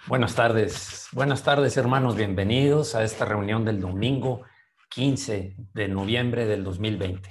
Buenas tardes hermanos, bienvenidos a esta reunión del domingo 15 de noviembre del 2020.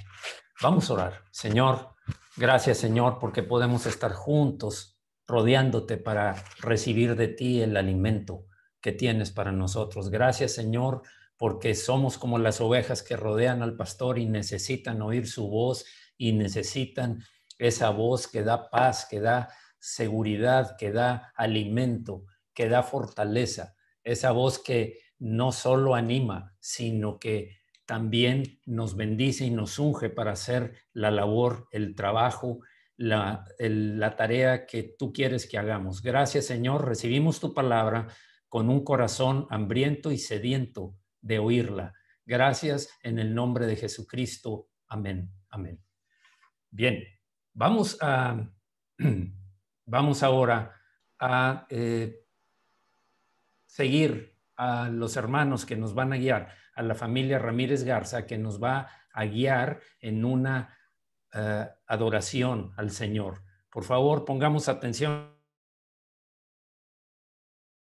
Vamos a orar. Señor, gracias Señor porque podemos estar juntos rodeándote para recibir de ti el alimento que tienes para nosotros. Gracias Señor porque somos como las ovejas que rodean al pastor y necesitan oír su voz y necesitan esa voz que da paz, que da seguridad, que da alimento, que da fortaleza, esa voz que no solo anima, sino que también nos bendice y nos unge para hacer la labor, el trabajo, la tarea que tú quieres que hagamos. Gracias, Señor. Recibimos tu palabra con un corazón hambriento y sediento de oírla. Gracias en el nombre de Jesucristo. Amén. Amén. Bien, vamos ahora a seguir a los hermanos que nos van a guiar, a la familia Ramírez Garza, que nos va a guiar en una adoración al Señor. Por favor, pongamos atención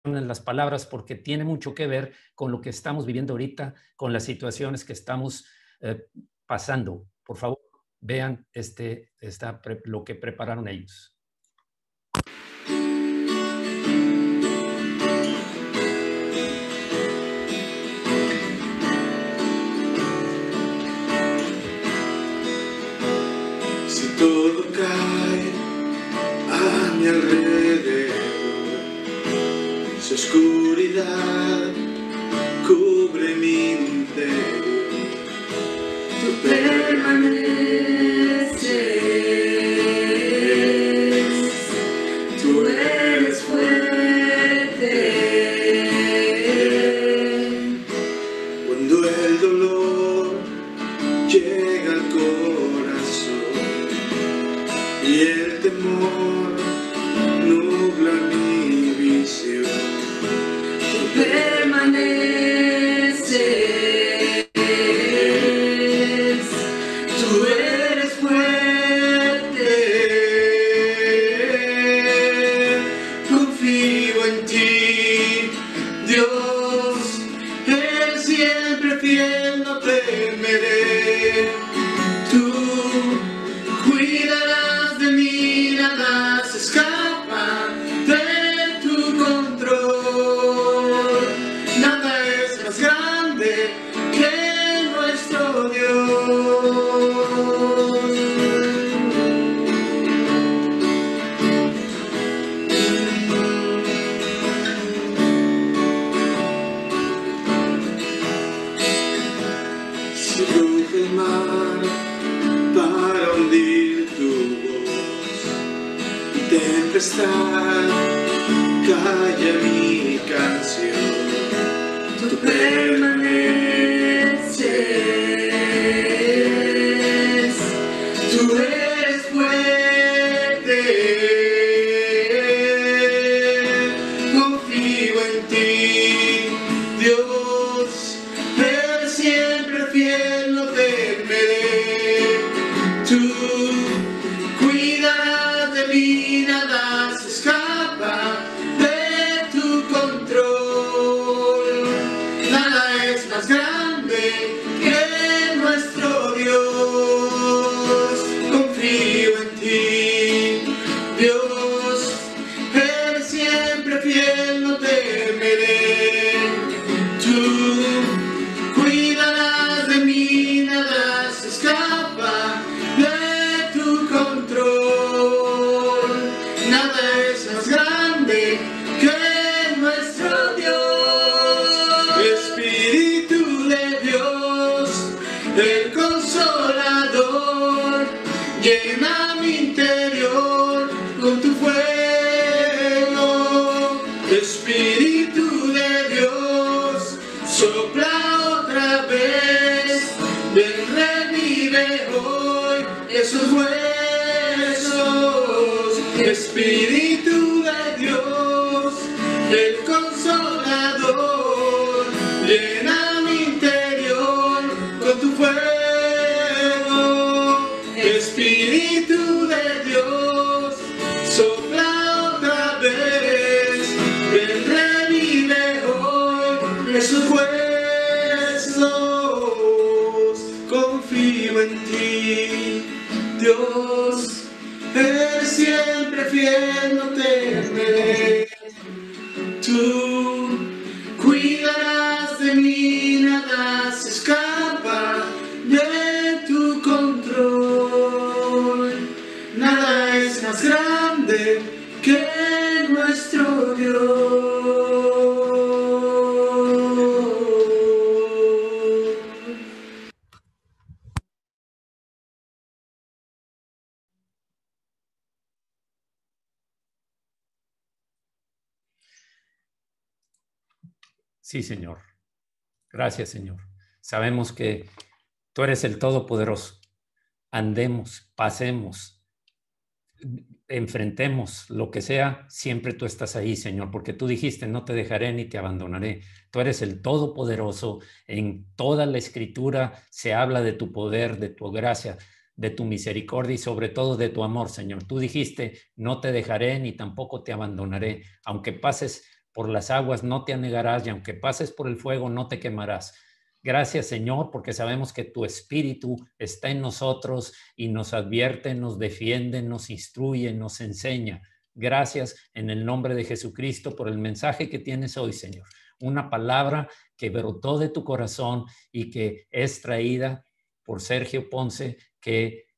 en las palabras porque tiene mucho que ver con lo que estamos viviendo ahorita, con las situaciones que estamos pasando. Por favor, vean lo que prepararon ellos. Todo cae a mi alrededor, su oscuridad cubre mi interior. Tú permaneces, tú eres fuerte. Cuando el dolor llega al corazón y el temor nubla mi visión, tú permaneces, tú eres fuerte, confío en ti, Dios, eres siempre fiel, no temeré, tú cuidarás de mí, nada se escapa de tu control. Nada es más grande que nuestro Dios. Si ruge el mar para hundir tu voz y tempestad calla mi canción, tú permaneces, tú eres fuerte, confío en ti, Dios, eres siempre fiel, no temeré. Tú cuidarás de mí, nada se escapa de tu control. Nada es más grande que nuestro Dios. Confío en ti, Dios, eres siempre fiel, no temeré. Tú cuidarás de mí, nada se escapa de tu control. Nada es más grande que nuestro Dios. Espíritu de Dios, el Consolador, llena mi interior con tu fuego. Espíritu de Dios, sopla otra vez, ven, revive hoy esos huesos. Espíritu de Dios, el Consolador, llena mi interior con tu fuego. Espíritu de Dios, sopla otra vez, ven, tú cuidarás de mí, nada se escapa de tu control. Nada es más grande que nuestro Dios. Sí, Señor. Gracias, Señor. Sabemos que tú eres el Todopoderoso. Andemos, pasemos, enfrentemos lo que sea, siempre tú estás ahí, Señor, porque tú dijiste, no te dejaré ni te abandonaré. Tú eres el Todopoderoso. En toda la Escritura se habla de tu poder, de tu gracia, de tu misericordia y sobre todo de tu amor, Señor. Tú dijiste, no te dejaré ni tampoco te abandonaré. Aunque pases por las aguas, no te anegarás, y aunque pases por el fuego, no te quemarás. Gracias, Señor, porque sabemos que tu Espíritu está en nosotros y nos advierte, nos defiende, nos instruye, nos enseña. Gracias en el nombre de Jesucristo por el mensaje que tienes hoy, Señor. Una palabra que brotó de tu corazón y que es traída por Sergio Ponce, que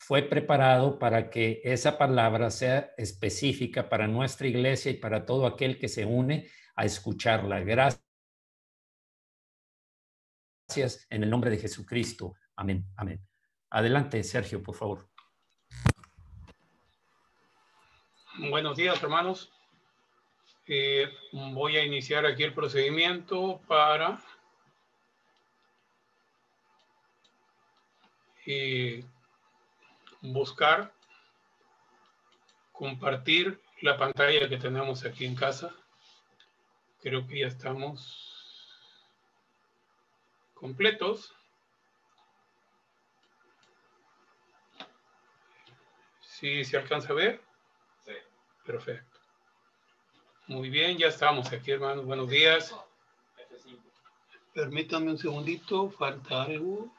fue preparado para que esa palabra sea específica para nuestra iglesia y para todo aquel que se une a escucharla. Gracias en el nombre de Jesucristo. Amén. Amén. Adelante, Sergio, por favor. Buenos días, hermanos. Voy a iniciar aquí el procedimiento para buscar compartir la pantalla que tenemos aquí en casa. Creo que ya estamos completos. ¿Sí se alcanza a ver? Sí. Perfecto. Muy bien, ya estamos aquí, hermanos. Buenos días. Permítanme un segundito, falta algo.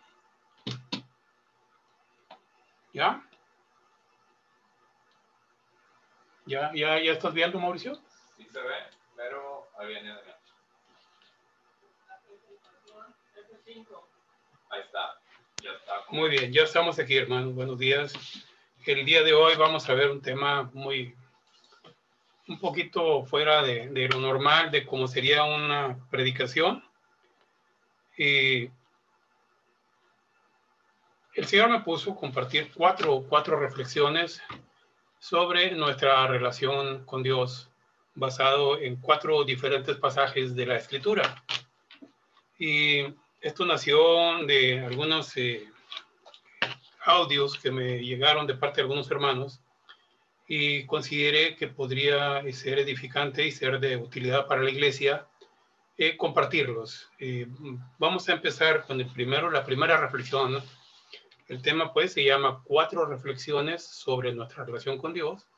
¿Ya? ¿Ya estás viendo, Mauricio? Sí se ve, pero ahí viene adelante. Ahí está, ya está. Muy bien, ya estamos aquí, hermanos. Buenos días. El día de hoy vamos a ver un tema un poquito fuera de lo normal, de cómo sería una predicación. El Señor me puso a compartir cuatro reflexiones sobre nuestra relación con Dios, basado en 4 diferentes pasajes de la Escritura. Y esto nació de algunos audios que me llegaron de parte de algunos hermanos y consideré que podría ser edificante y ser de utilidad para la iglesia compartirlos. Vamos a empezar con la primera reflexión, ¿no? El tema pues se llama 4 reflexiones sobre nuestra relación con Dios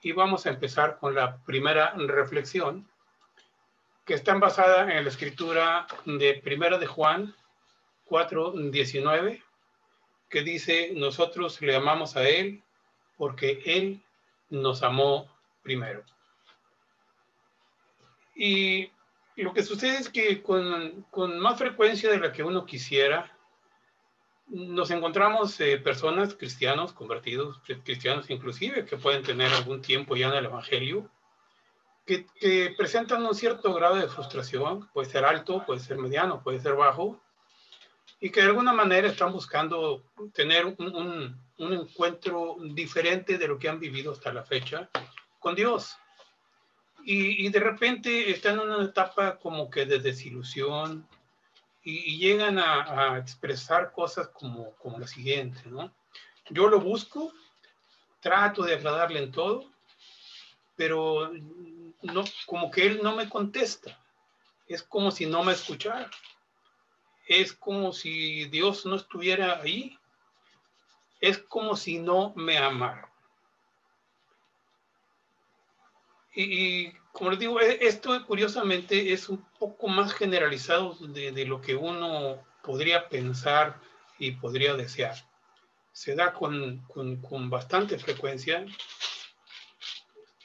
y vamos a empezar con la primera reflexión que está basada en la escritura de 1 de Juan 4:19, que dice, nosotros le amamos a Él porque Él nos amó primero. Y lo que sucede es que con más frecuencia de la que uno quisiera, nos encontramos personas, cristianos, convertidos, cristianos inclusive, que pueden tener algún tiempo ya en el Evangelio, que presentan un cierto grado de frustración, puede ser alto, puede ser mediano, puede ser bajo, y que de alguna manera están buscando tener un encuentro diferente de lo que han vivido hasta la fecha con Dios. Y de repente están en una etapa como que de desilusión y llegan a expresar cosas como la siguiente, ¿no? Yo lo busco, trato de agradarle en todo, pero no, como que él no me contesta. Es como si no me escuchara. Es como si Dios no estuviera ahí. Es como si no me amara. Y como les digo, esto curiosamente es un poco más generalizado de lo que uno podría pensar y podría desear. Se da con bastante frecuencia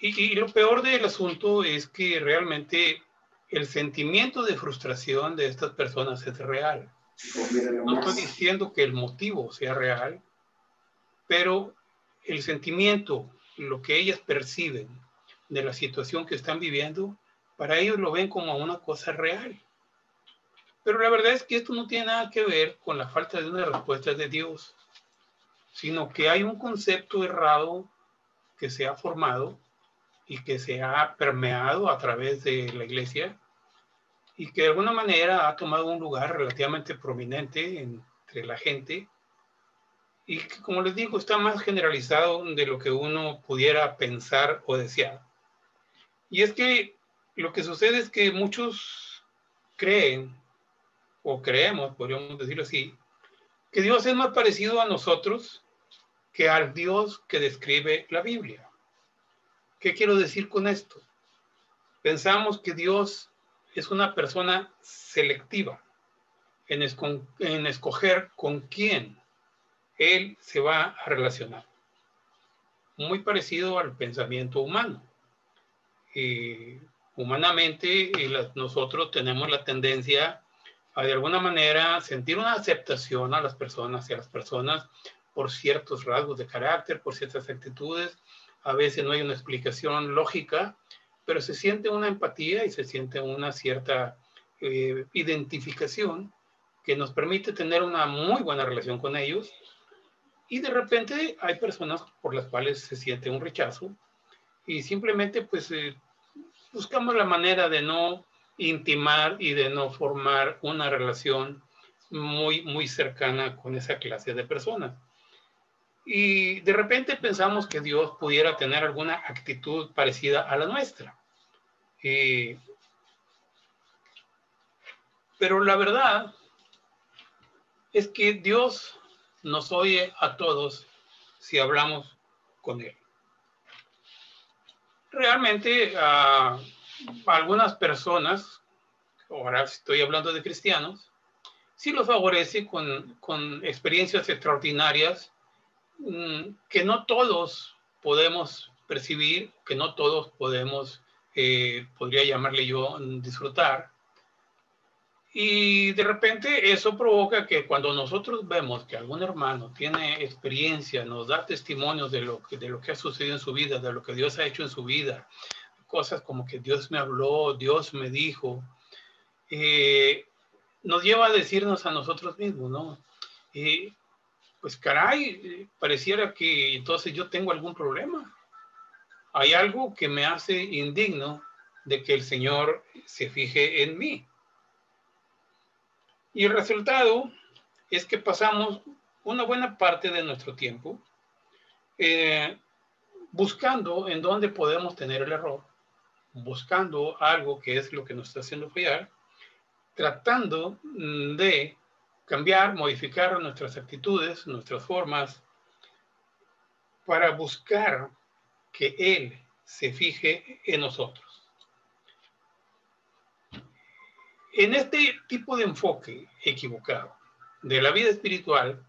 Y lo peor del asunto es que realmente el sentimiento de frustración de estas personas es real. No estoy diciendo que el motivo sea real, pero el sentimiento, lo que ellas perciben de la situación que están viviendo, para ellos lo ven como una cosa real. Pero la verdad es que esto no tiene nada que ver con la falta de una respuesta de Dios, sino que hay un concepto errado que se ha formado y que se ha permeado a través de la iglesia y que de alguna manera ha tomado un lugar relativamente prominente entre la gente y que, como les digo, está más generalizado de lo que uno pudiera pensar o desear. Y es que lo que sucede es que muchos creen, o creemos, podríamos decirlo así, que Dios es más parecido a nosotros que al Dios que describe la Biblia. ¿Qué quiero decir con esto? Pensamos que Dios es una persona selectiva en escoger con quién Él se va a relacionar. Muy parecido al pensamiento humano. Humanamente, nosotros tenemos la tendencia a de alguna manera sentir una aceptación a las personas y a las personas por ciertos rasgos de carácter, por ciertas actitudes. A veces no hay una explicación lógica, pero se siente una empatía y se siente una cierta identificación que nos permite tener una muy buena relación con ellos. Y de repente hay personas por las cuales se siente un rechazo y simplemente pues buscamos la manera de no intimar y de no formar una relación muy, muy cercana con esa clase de personas. Y de repente pensamos que Dios pudiera tener alguna actitud parecida a la nuestra. Pero la verdad es que Dios nos oye a todos si hablamos con Él. Realmente a algunas personas, ahora estoy hablando de cristianos, sí los favorece con experiencias extraordinarias que no todos podemos percibir, que no todos podemos, podría llamarle yo, disfrutar. Y de repente eso provoca que cuando nosotros vemos que algún hermano tiene experiencia, nos da testimonios de lo que ha sucedido en su vida, de lo que Dios ha hecho en su vida, cosas como que Dios me habló, Dios me dijo, nos lleva a decirnos a nosotros mismos, ¿no? Pues caray, pareciera que entonces yo tengo algún problema. Hay algo que me hace indigno de que el Señor se fije en mí. Y el resultado es que pasamos una buena parte de nuestro tiempo buscando en dónde podemos tener el error, buscando algo que es lo que nos está haciendo fallar, tratando de cambiar, modificar nuestras actitudes, nuestras formas, para buscar que Él se fije en nosotros. En este tipo de enfoque equivocado de la vida espiritual,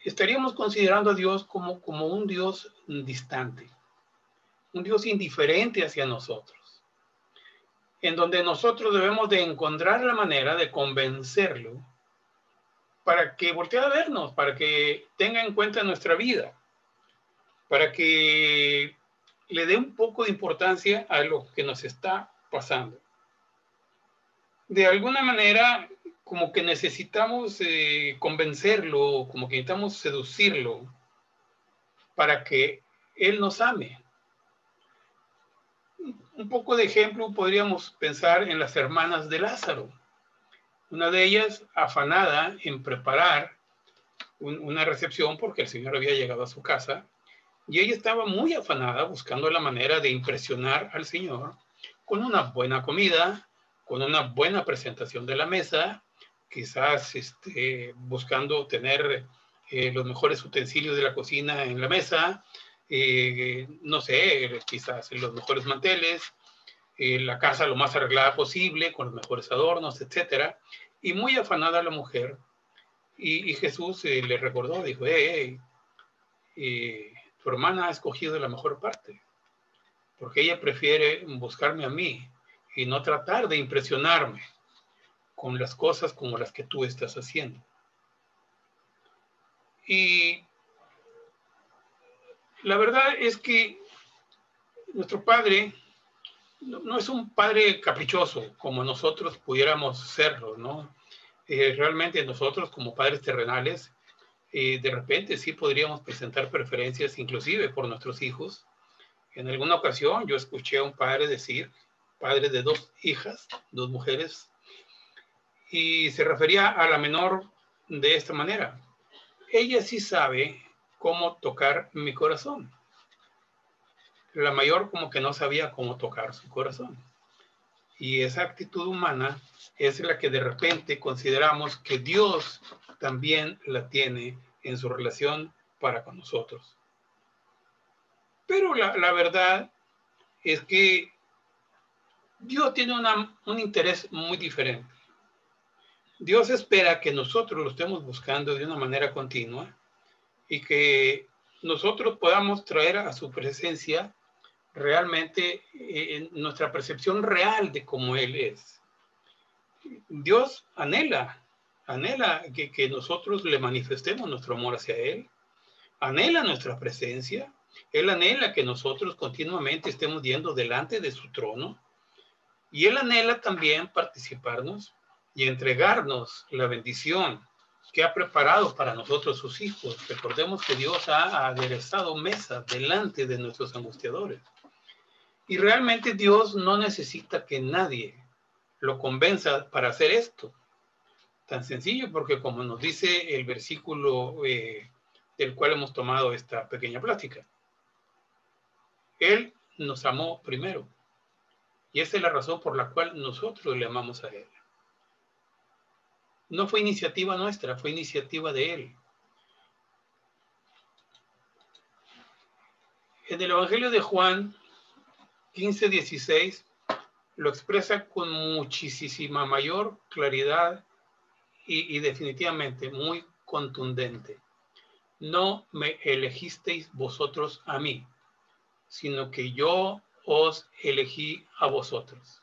estaríamos considerando a Dios como un Dios distante, un Dios indiferente hacia nosotros, en donde nosotros debemos de encontrar la manera de convencerlo para que voltee a vernos, para que tenga en cuenta nuestra vida, para que le dé un poco de importancia a lo que nos está pasando. De alguna manera, como que necesitamos convencerlo, como que necesitamos seducirlo para que Él nos ame. Un poco de ejemplo podríamos pensar en las hermanas de Lázaro. Una de ellas afanada en preparar una recepción porque el Señor había llegado a su casa y ella estaba muy afanada buscando la manera de impresionar al Señor con una buena comida, con una buena presentación de la mesa, quizás buscando tener los mejores utensilios de la cocina en la mesa, no sé, quizás los mejores manteles, la casa lo más arreglada posible, con los mejores adornos, etc. Y muy afanada la mujer. Y Jesús le recordó, dijo, tu hermana ha escogido la mejor parte. porque ella prefiere buscarme a mí y no tratar de impresionarme con las cosas como las que tú estás haciendo. Y la verdad es que nuestro Padre no es un Padre caprichoso como nosotros pudiéramos serlo, ¿no? Realmente nosotros como padres terrenales, de repente sí podríamos presentar preferencias inclusive por nuestros hijos. En alguna ocasión yo escuché a un padre decir, padre de 2 hijas, 2 mujeres, y se refería a la menor de esta manera: ella sí sabe cómo tocar mi corazón. La mayor como que no sabía cómo tocar su corazón. Y esa actitud humana es la que de repente consideramos que Dios también la tiene en su relación para con nosotros. Pero la verdad es que Dios tiene un interés muy diferente. Dios espera que nosotros lo estemos buscando de una manera continua y que nosotros podamos traer a su presencia realmente nuestra percepción real de cómo Él es. Dios anhela que nosotros le manifestemos nuestro amor hacia Él, anhela nuestra presencia, Él anhela que nosotros continuamente estemos yendo delante de su trono, y Él anhela también participarnos y entregarnos la bendición que ha preparado para nosotros sus hijos. Recordemos que Dios ha aderezado mesa delante de nuestros angustiadores. Y realmente Dios no necesita que nadie lo convenza para hacer esto. Tan sencillo, porque como nos dice el versículo del cual hemos tomado esta pequeña plática, Él nos amó primero. Y esa es la razón por la cual nosotros le amamos a Él. No fue iniciativa nuestra, fue iniciativa de Él. En el Evangelio de Juan 15:16 lo expresa con muchísima mayor claridad y definitivamente muy contundente. No me elegisteis vosotros a mí, sino que yo os elegí a vosotros.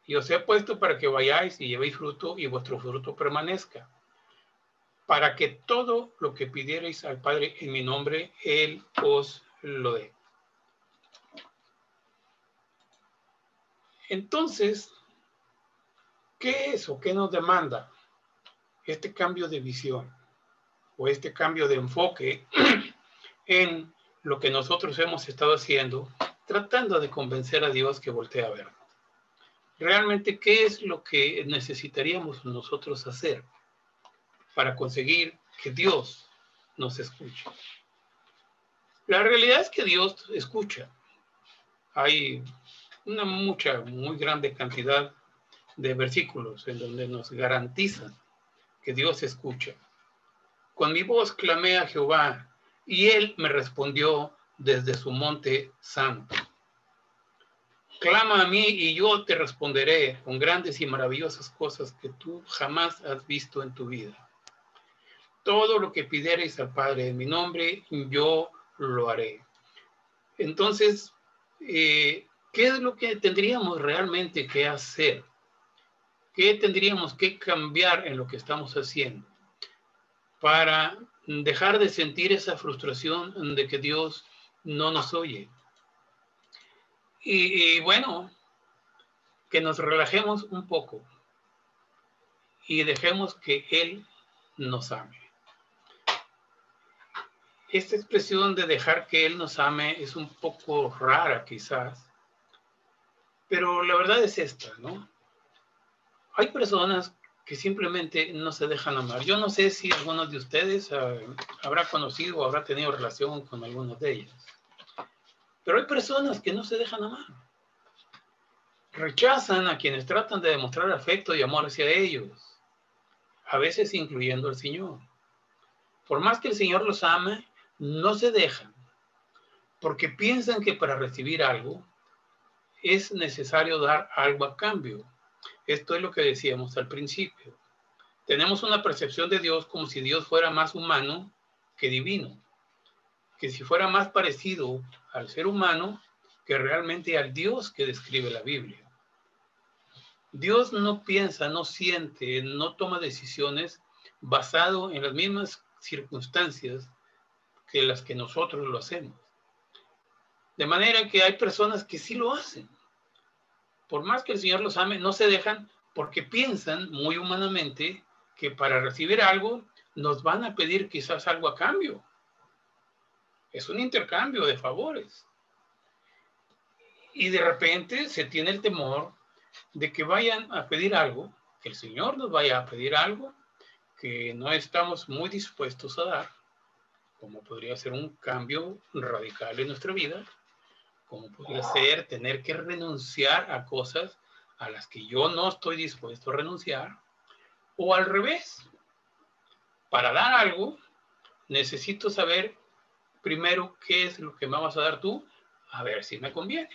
Y os he puesto para que vayáis y llevéis fruto y vuestro fruto permanezca, para que todo lo que pidierais al Padre en mi nombre, Él os lo dé. Entonces, ¿qué es o qué nos demanda este cambio de visión o este cambio de enfoque en lo que nosotros hemos estado haciendo, tratando de convencer a Dios que voltee a vernos? Realmente, ¿qué es lo que necesitaríamos nosotros hacer para conseguir que Dios nos escuche? La realidad es que Dios escucha. Hay una muy grande cantidad de versículos en donde nos garantizan que Dios escucha. Con mi voz clamé a Jehová y Él me respondió desde su monte santo. Clama a mí y yo te responderé con grandes y maravillosas cosas que tú jamás has visto en tu vida. Todo lo que pidiereis al Padre en mi nombre, yo lo haré. Entonces, ¿qué es lo que tendríamos realmente que hacer? ¿Qué tendríamos que cambiar en lo que estamos haciendo para dejar de sentir esa frustración de que Dios no nos oye? Y bueno, que nos relajemos un poco y dejemos que Él nos ame. Esta expresión de dejar que Él nos ame es un poco rara quizás, pero la verdad es esta, ¿no? Hay personas que simplemente no se dejan amar. Yo no sé si algunos de ustedes habrá conocido o habrá tenido relación con algunos de ellos, pero hay personas que no se dejan amar. Rechazan a quienes tratan de demostrar afecto y amor hacia ellos, a veces incluyendo al Señor. Por más que el Señor los ame, no se dejan, porque piensan que para recibir algo es necesario dar algo a cambio. Esto es lo que decíamos al principio. Tenemos una percepción de Dios como si Dios fuera más humano que divino, que si fuera más parecido al ser humano, que realmente al Dios que describe la Biblia. Dios no piensa, no siente, no toma decisiones basado en las mismas circunstancias que las que nosotros lo hacemos. De manera que hay personas que sí lo hacen. Por más que el Señor los ame, no se dejan porque piensan muy humanamente que para recibir algo nos van a pedir quizás algo a cambio. Es un intercambio de favores. Y de repente se tiene el temor de que vayan a pedir algo, que el Señor nos vaya a pedir algo que no estamos muy dispuestos a dar, como podría ser un cambio radical en nuestra vida, como podría ser tener que renunciar a cosas a las que yo no estoy dispuesto a renunciar, o al revés. Para dar algo, necesito saber primero qué es lo que me vas a dar tú, a ver si me conviene.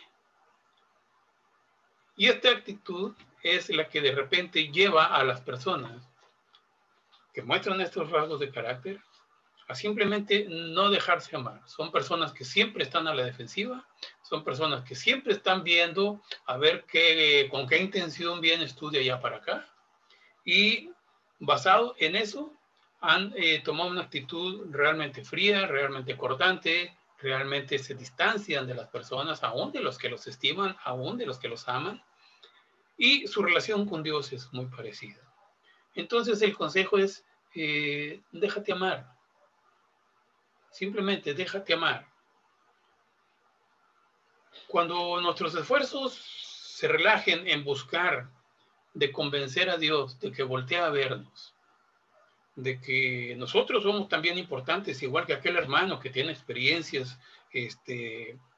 Y esta actitud es la que de repente lleva a las personas que muestran estos rasgos de carácter a simplemente no dejarse amar. Son personas que siempre están a la defensiva, son personas que siempre están viendo a ver con qué intención vienes tú de allá para acá. Y basado en eso, han tomado una actitud realmente fría, realmente cortante, realmente se distancian de las personas, aún de los que los estiman, aún de los que los aman. Y su relación con Dios es muy parecida. Entonces el consejo es, déjate amar. Simplemente déjate amar. Cuando nuestros esfuerzos se relajen en buscar de convencer a Dios de que voltee a vernos, de que nosotros somos también importantes, igual que aquel hermano que tiene experiencias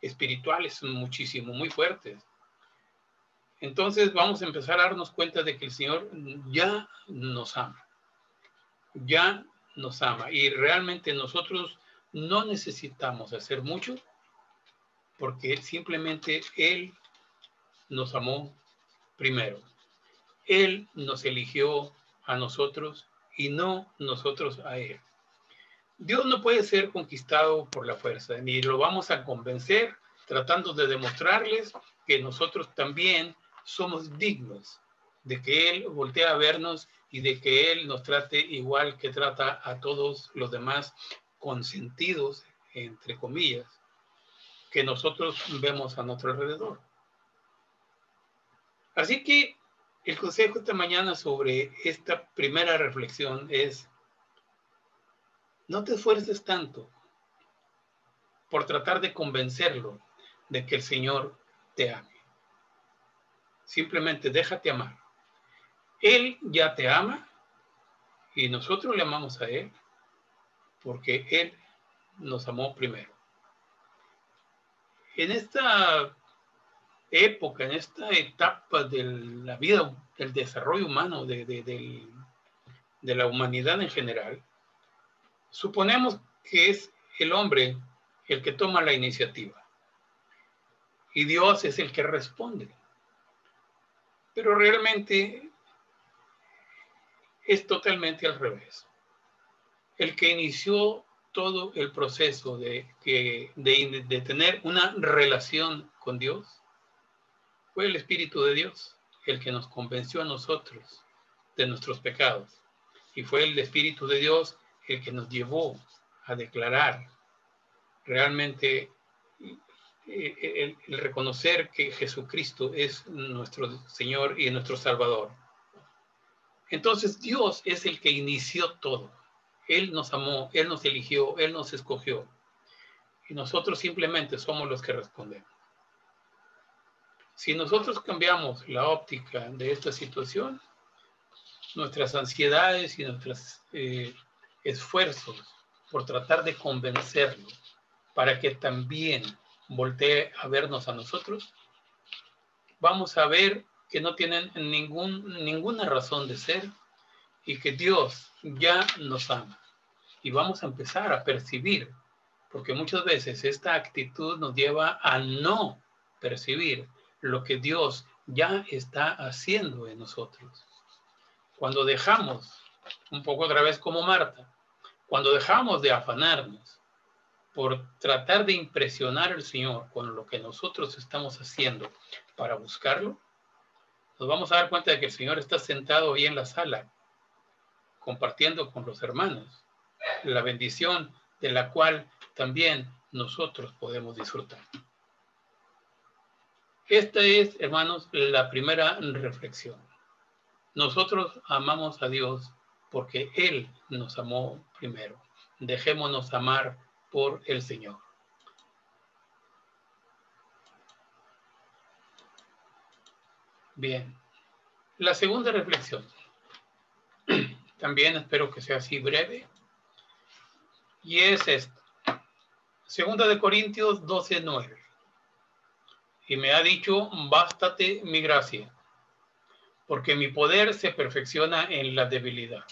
espirituales muchísimo, muy fuertes. Entonces vamos a empezar a darnos cuenta de que el Señor ya nos ama. Ya nos ama. Y realmente nosotros no necesitamos hacer mucho porque simplemente Él nos amó primero. Él nos eligió a nosotros y no nosotros a Él. Dios no puede ser conquistado por la fuerza, ni lo vamos a convencer tratando de demostrarles que nosotros también somos dignos de que Él voltee a vernos y de que Él nos trate igual que trata a todos los demás consentidos, entre comillas, que nosotros vemos a nuestro alrededor. Así que el consejo esta mañana sobre esta primera reflexión es: no te esfuerces tanto por tratar de convencerlo de que el Señor te ame. Simplemente déjate amar. Él ya te ama y nosotros le amamos a Él porque Él nos amó primero. En esta época, en esta etapa de la vida, del desarrollo humano, de la humanidad en general, suponemos que es el hombre el que toma la iniciativa y Dios es el que responde. Pero realmente es totalmente al revés. El que inició todo el proceso de tener una relación con Dios fue el Espíritu de Dios, el que nos convenció a nosotros de nuestros pecados. Y fue el Espíritu de Dios el que nos llevó a declarar realmente el reconocer que Jesucristo es nuestro Señor y nuestro Salvador. Entonces Dios es el que inició todo. Él nos amó, Él nos eligió, Él nos escogió. Y nosotros simplemente somos los que respondemos. Si nosotros cambiamos la óptica de esta situación, nuestras ansiedades y nuestros esfuerzos por tratar de convencerlo para que también voltee a vernos a nosotros, vamos a ver que no tienen ninguna razón de ser y que Dios ya nos ama. Y vamos a empezar a percibir, porque muchas veces esta actitud nos lleva a no percibir lo que Dios ya está haciendo en nosotros. Cuando dejamos, un poco otra vez como Marta, cuando dejamos de afanarnos por tratar de impresionar al Señor con lo que nosotros estamos haciendo para buscarlo, nos vamos a dar cuenta de que el Señor está sentado ahí en la sala, compartiendo con los hermanos la bendición de la cual también nosotros podemos disfrutar. Esta es, hermanos, la primera reflexión. Nosotros amamos a Dios porque Él nos amó primero. Dejémonos amar por el Señor. Bien. La segunda reflexión. También espero que sea así breve. Y es esta. Segunda de Corintios 12:9. Y me ha dicho, bástate mi gracia, porque mi poder se perfecciona en la debilidad.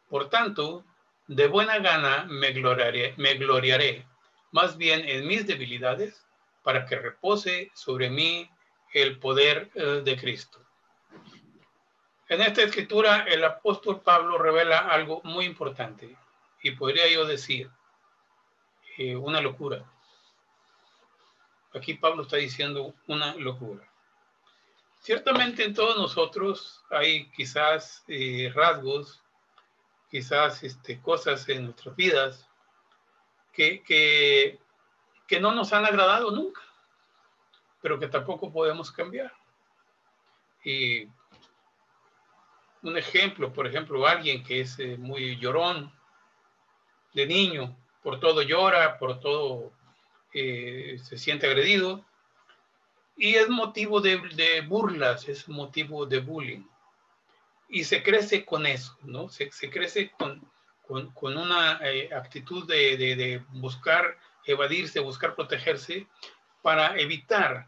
Por tanto, de buena gana me gloriaré más bien en mis debilidades, para que repose sobre mí el poder de Cristo. En esta escritura, el apóstol Pablo revela algo muy importante, y podría yo decir, una locura. Aquí Pablo está diciendo una locura. Ciertamente en todos nosotros hay quizás rasgos, quizás cosas en nuestras vidas que no nos han agradado nunca, pero que tampoco podemos cambiar. Y un ejemplo, por ejemplo, alguien que es muy llorón de niño, por todo llora, por todo se siente agredido, y es motivo de burlas, es motivo de bullying. Y se crece con eso, ¿no? Se crece con una actitud de buscar evadirse, buscar protegerse para evitar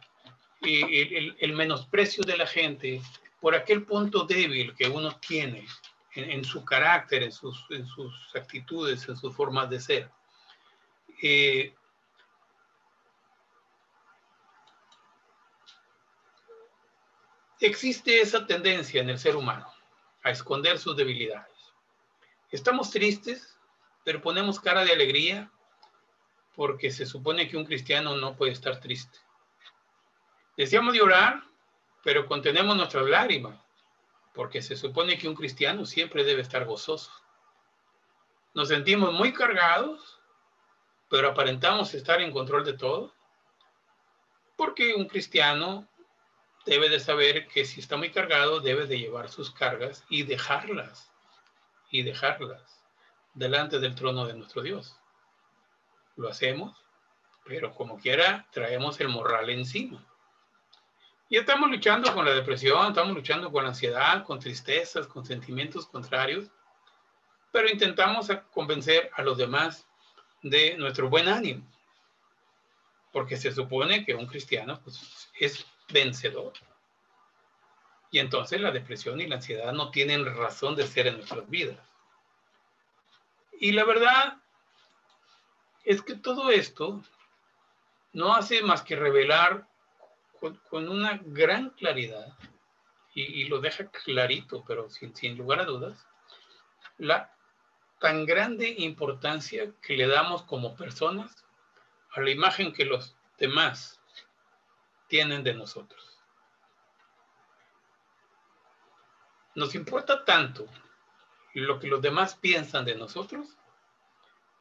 el menosprecio de la gente por aquel punto débil que uno tiene en su carácter, en sus actitudes, en sus formas de ser. Existe esa tendencia en el ser humano a esconder sus debilidades. Estamos tristes, pero ponemos cara de alegría porque se supone que un cristiano no puede estar triste. Deseamos llorar, pero contenemos nuestras lágrimas porque se supone que un cristiano siempre debe estar gozoso. Nos sentimos muy cargados, pero aparentamos estar en control de todo porque un cristiano debe de saber que si está muy cargado, debe de llevar sus cargas y dejarlas delante del trono de nuestro Dios. Lo hacemos, pero como quiera, traemos el morral encima. Y estamos luchando con la depresión, estamos luchando con la ansiedad, con tristezas, con sentimientos contrarios, pero intentamos convencer a los demás de nuestro buen ánimo, porque se supone que un cristiano pues, es vencedor. Y entonces la depresión y la ansiedad no tienen razón de ser en nuestras vidas. Y la verdad es que todo esto no hace más que revelar con una gran claridad, y lo deja clarito, pero sin lugar a dudas, la tan grande importancia que le damos como personas a la imagen que los demás tienen de nosotros. Nos importa tanto lo que los demás piensan de nosotros,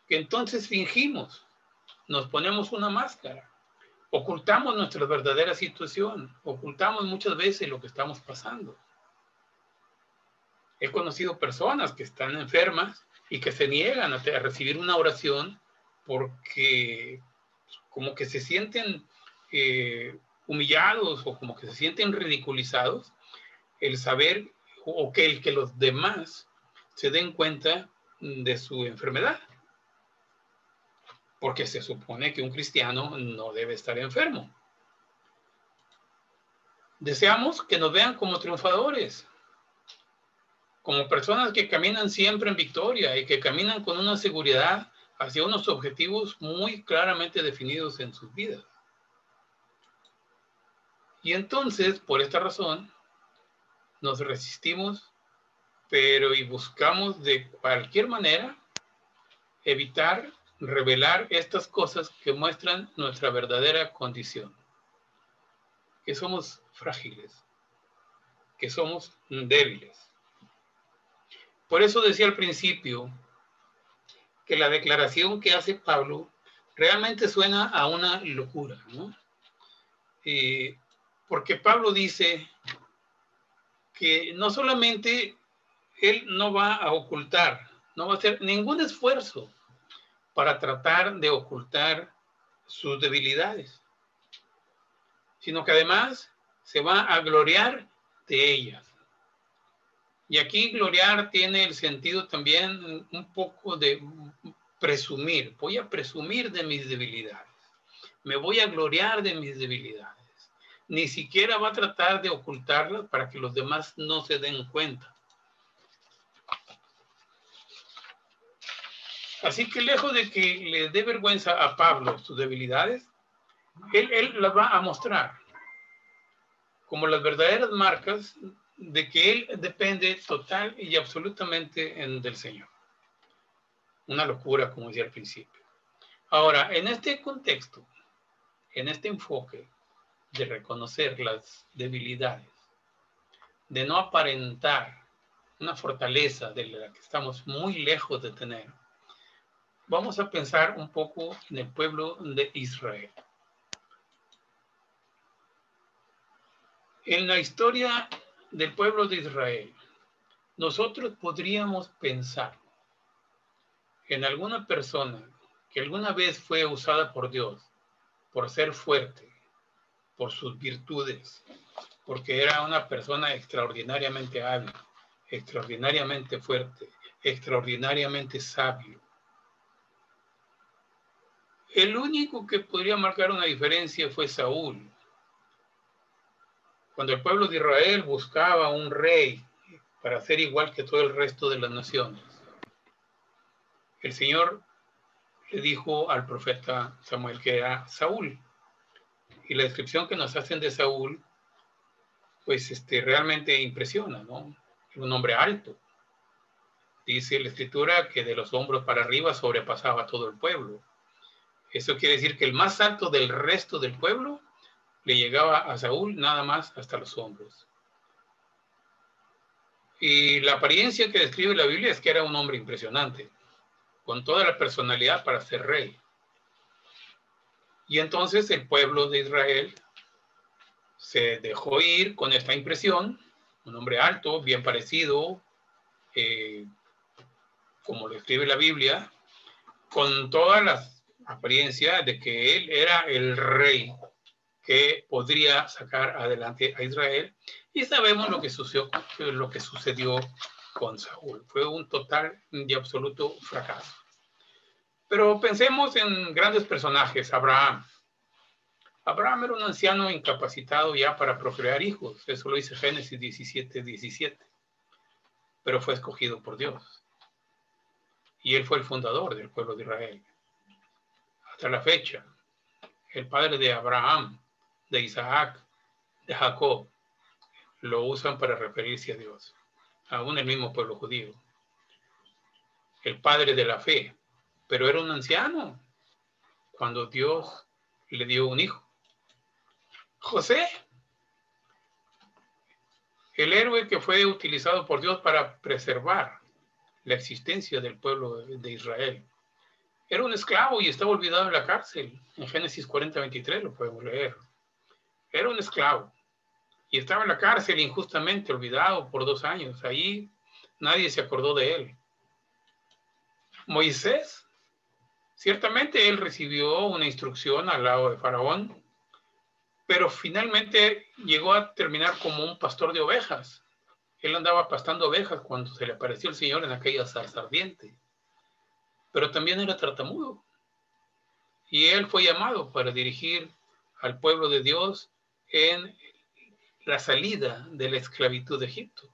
que entonces fingimos, nos ponemos una máscara, ocultamos nuestra verdadera situación, ocultamos muchas veces lo que estamos pasando. He conocido personas que están enfermas y que se niegan a recibir una oración porque como que se sienten humillados o como que se sienten ridiculizados el saber o que los demás se den cuenta de su enfermedad. Porque se supone que un cristiano no debe estar enfermo. Deseamos que nos vean como triunfadores, como personas que caminan siempre en victoria y que caminan con una seguridad hacia unos objetivos muy claramente definidos en sus vidas. Y entonces, por esta razón, nos resistimos, pero y buscamos de cualquier manera evitar revelar estas cosas que muestran nuestra verdadera condición, que somos frágiles, que somos débiles. Por eso decía al principio que la declaración que hace Pablo realmente suena a una locura, ¿no? Porque Pablo dice que no solamente él no va a ocultar, no va a hacer ningún esfuerzo para tratar de ocultar sus debilidades, sino que además se va a gloriar de ellas. Y aquí gloriar tiene el sentido también un poco de presumir. Voy a presumir de mis debilidades. Me voy a gloriar de mis debilidades. Ni siquiera va a tratar de ocultarlas para que los demás no se den cuenta. Así que lejos de que le dé vergüenza a Pablo sus debilidades, él las va a mostrar como las verdaderas marcas de que él depende total y absolutamente del Señor. Una locura, como decía al principio. Ahora, en este contexto, en este enfoque de reconocer las debilidades, de no aparentar una fortaleza de la que estamos muy lejos de tener, vamos a pensar un poco en el pueblo de Israel. En la historia del pueblo de Israel, nosotros podríamos pensar en alguna persona que alguna vez fue usada por Dios por ser fuerte, por sus virtudes, porque era una persona extraordinariamente hábil, extraordinariamente fuerte, extraordinariamente sabio. El único que podría marcar una diferencia fue Saúl. Cuando el pueblo de Israel buscaba un rey para ser igual que todo el resto de las naciones, el Señor le dijo al profeta Samuel que era Saúl. Y la descripción que nos hacen de Saúl, pues realmente impresiona, ¿no? Era un hombre alto. Dice la escritura que de los hombros para arriba sobrepasaba a todo el pueblo. Eso quiere decir que el más alto del resto del pueblo le llegaba a Saúl nada más hasta los hombros. Y la apariencia que describe la Biblia es que era un hombre impresionante, con toda la personalidad para ser rey. Y entonces el pueblo de Israel se dejó ir con esta impresión, un hombre alto, bien parecido, como lo escribe la Biblia, con todas las apariencias de que él era el rey que podría sacar adelante a Israel. Y sabemos lo que sucedió con Saúl. Fue un total y absoluto fracaso. Pero pensemos en grandes personajes. Abraham. Abraham era un anciano incapacitado ya para procrear hijos. Eso lo dice Génesis 17:17. Pero fue escogido por Dios. Y él fue el fundador del pueblo de Israel. Hasta la fecha, el padre de Abraham, de Isaac, de Jacob, lo usan para referirse a Dios. Aún el mismo pueblo judío. El padre de la fe. Pero era un anciano cuando Dios le dio un hijo. José, el héroe que fue utilizado por Dios para preservar la existencia del pueblo de Israel. Era un esclavo y estaba olvidado en la cárcel. En Génesis 40:23 lo podemos leer. Era un esclavo y estaba en la cárcel injustamente olvidado por 2 años. Ahí nadie se acordó de él. Moisés, ciertamente él recibió una instrucción al lado de Faraón, pero finalmente llegó a terminar como un pastor de ovejas. Él andaba pastando ovejas cuando se le apareció el Señor en aquella zarza ardiente. Pero también era tartamudo. Y él fue llamado para dirigir al pueblo de Dios en la salida de la esclavitud de Egipto.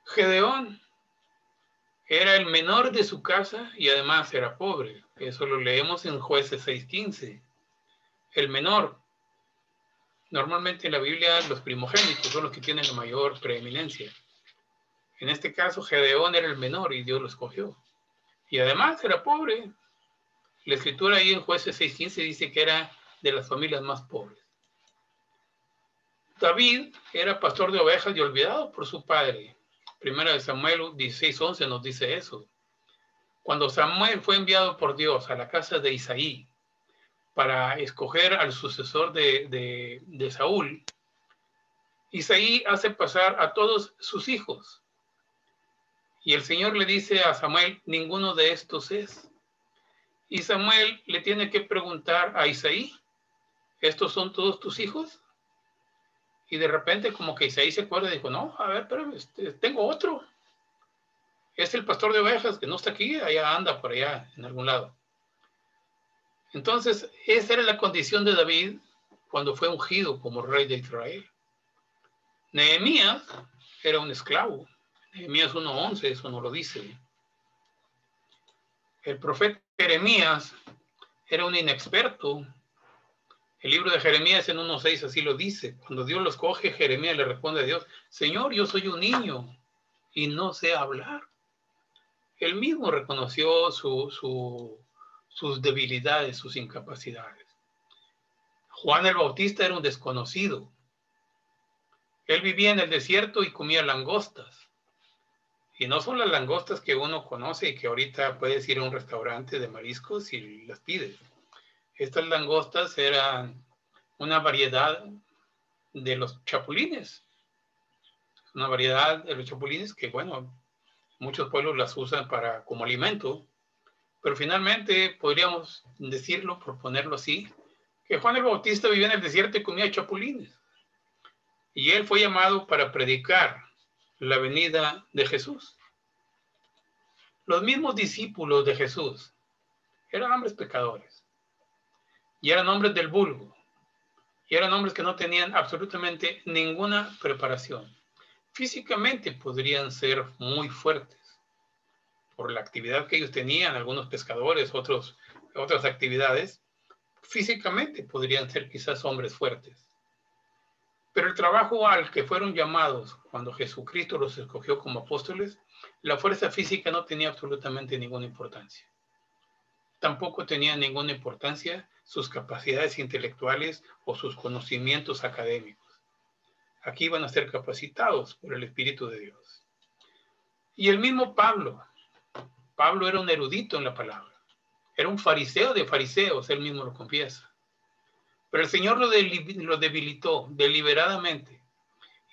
Gedeón era el menor de su casa y además era pobre. Eso lo leemos en Jueces 6:15. El menor. Normalmente en la Biblia los primogénitos son los que tienen la mayor preeminencia. En este caso Gedeón era el menor y Dios lo escogió. Y además era pobre. La escritura ahí en Jueces 6:15 dice que era de las familias más pobres. David era pastor de ovejas y olvidado por su padre. Primera de Samuel 16:11 nos dice eso. Cuando Samuel fue enviado por Dios a la casa de Isaí para escoger al sucesor de Saúl, Isaí hace pasar a todos sus hijos. Y el Señor le dice a Samuel, ninguno de estos es. Y Samuel le tiene que preguntar a Isaí, ¿estos son todos tus hijos? Y de repente como que Isaí se acuerda y dijo, no, a ver, pero tengo otro. Es el pastor de ovejas que no está aquí, allá anda por allá en algún lado. Entonces, esa era la condición de David cuando fue ungido como rey de Israel. Nehemías era un esclavo. Nehemías 1:11, eso no lo dice. El profeta Jeremías era un inexperto. El libro de Jeremías en 1:6 así lo dice. Cuando Dios los coge, Jeremías le responde a Dios, Señor, yo soy un niño y no sé hablar. Él mismo reconoció sus debilidades, sus incapacidades. Juan el Bautista era un desconocido. Él vivía en el desierto y comía langostas. Y no son las langostas que uno conoce y que ahorita puedes ir a un restaurante de mariscos y las pides. Estas langostas eran una variedad de los chapulines. Una variedad de los chapulines que, bueno, muchos pueblos las usan como alimento. Pero finalmente podríamos decirlo, por ponerlo así, que Juan el Bautista vivía en el desierto y comía chapulines. Y él fue llamado para predicar la venida de Jesús. Los mismos discípulos de Jesús eran hombres pecadores. Y eran hombres del vulgo. Y eran hombres que no tenían absolutamente ninguna preparación. Físicamente podrían ser muy fuertes por la actividad que ellos tenían, algunos pescadores, otras actividades. Físicamente podrían ser quizás hombres fuertes. Pero el trabajo al que fueron llamados cuando Jesucristo los escogió como apóstoles, la fuerza física no tenía absolutamente ninguna importancia. Tampoco tenía ninguna importancia sus capacidades intelectuales o sus conocimientos académicos. Aquí van a ser capacitados por el Espíritu de Dios. Y el mismo Pablo era un erudito en la palabra. Era un fariseo de fariseos, él mismo lo confiesa. Pero el Señor lo debilitó deliberadamente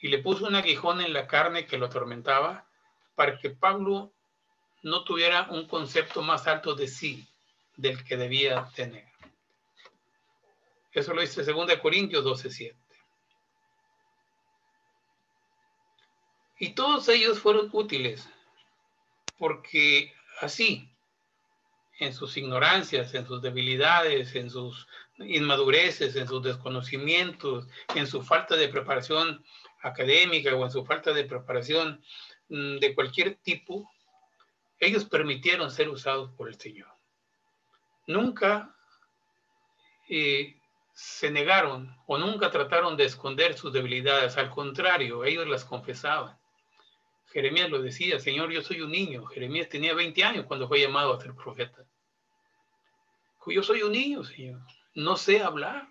y le puso un aguijón en la carne que lo atormentaba para que Pablo no tuviera un concepto más alto de sí del que debía tener. Eso lo dice 2 Corintios 12:7. Y todos ellos fueron útiles porque así, en sus ignorancias, en sus debilidades, en sus inmadureces, en sus desconocimientos, en su falta de preparación académica o en su falta de preparación de cualquier tipo, ellos permitieron ser usados por el Señor. Nunca se negaron o nunca trataron de esconder sus debilidades. Al contrario, ellos las confesaban. Jeremías lo decía, Señor, yo soy un niño. Jeremías tenía 20 años cuando fue llamado a ser profeta. Yo soy un niño, Señor. No sé hablar.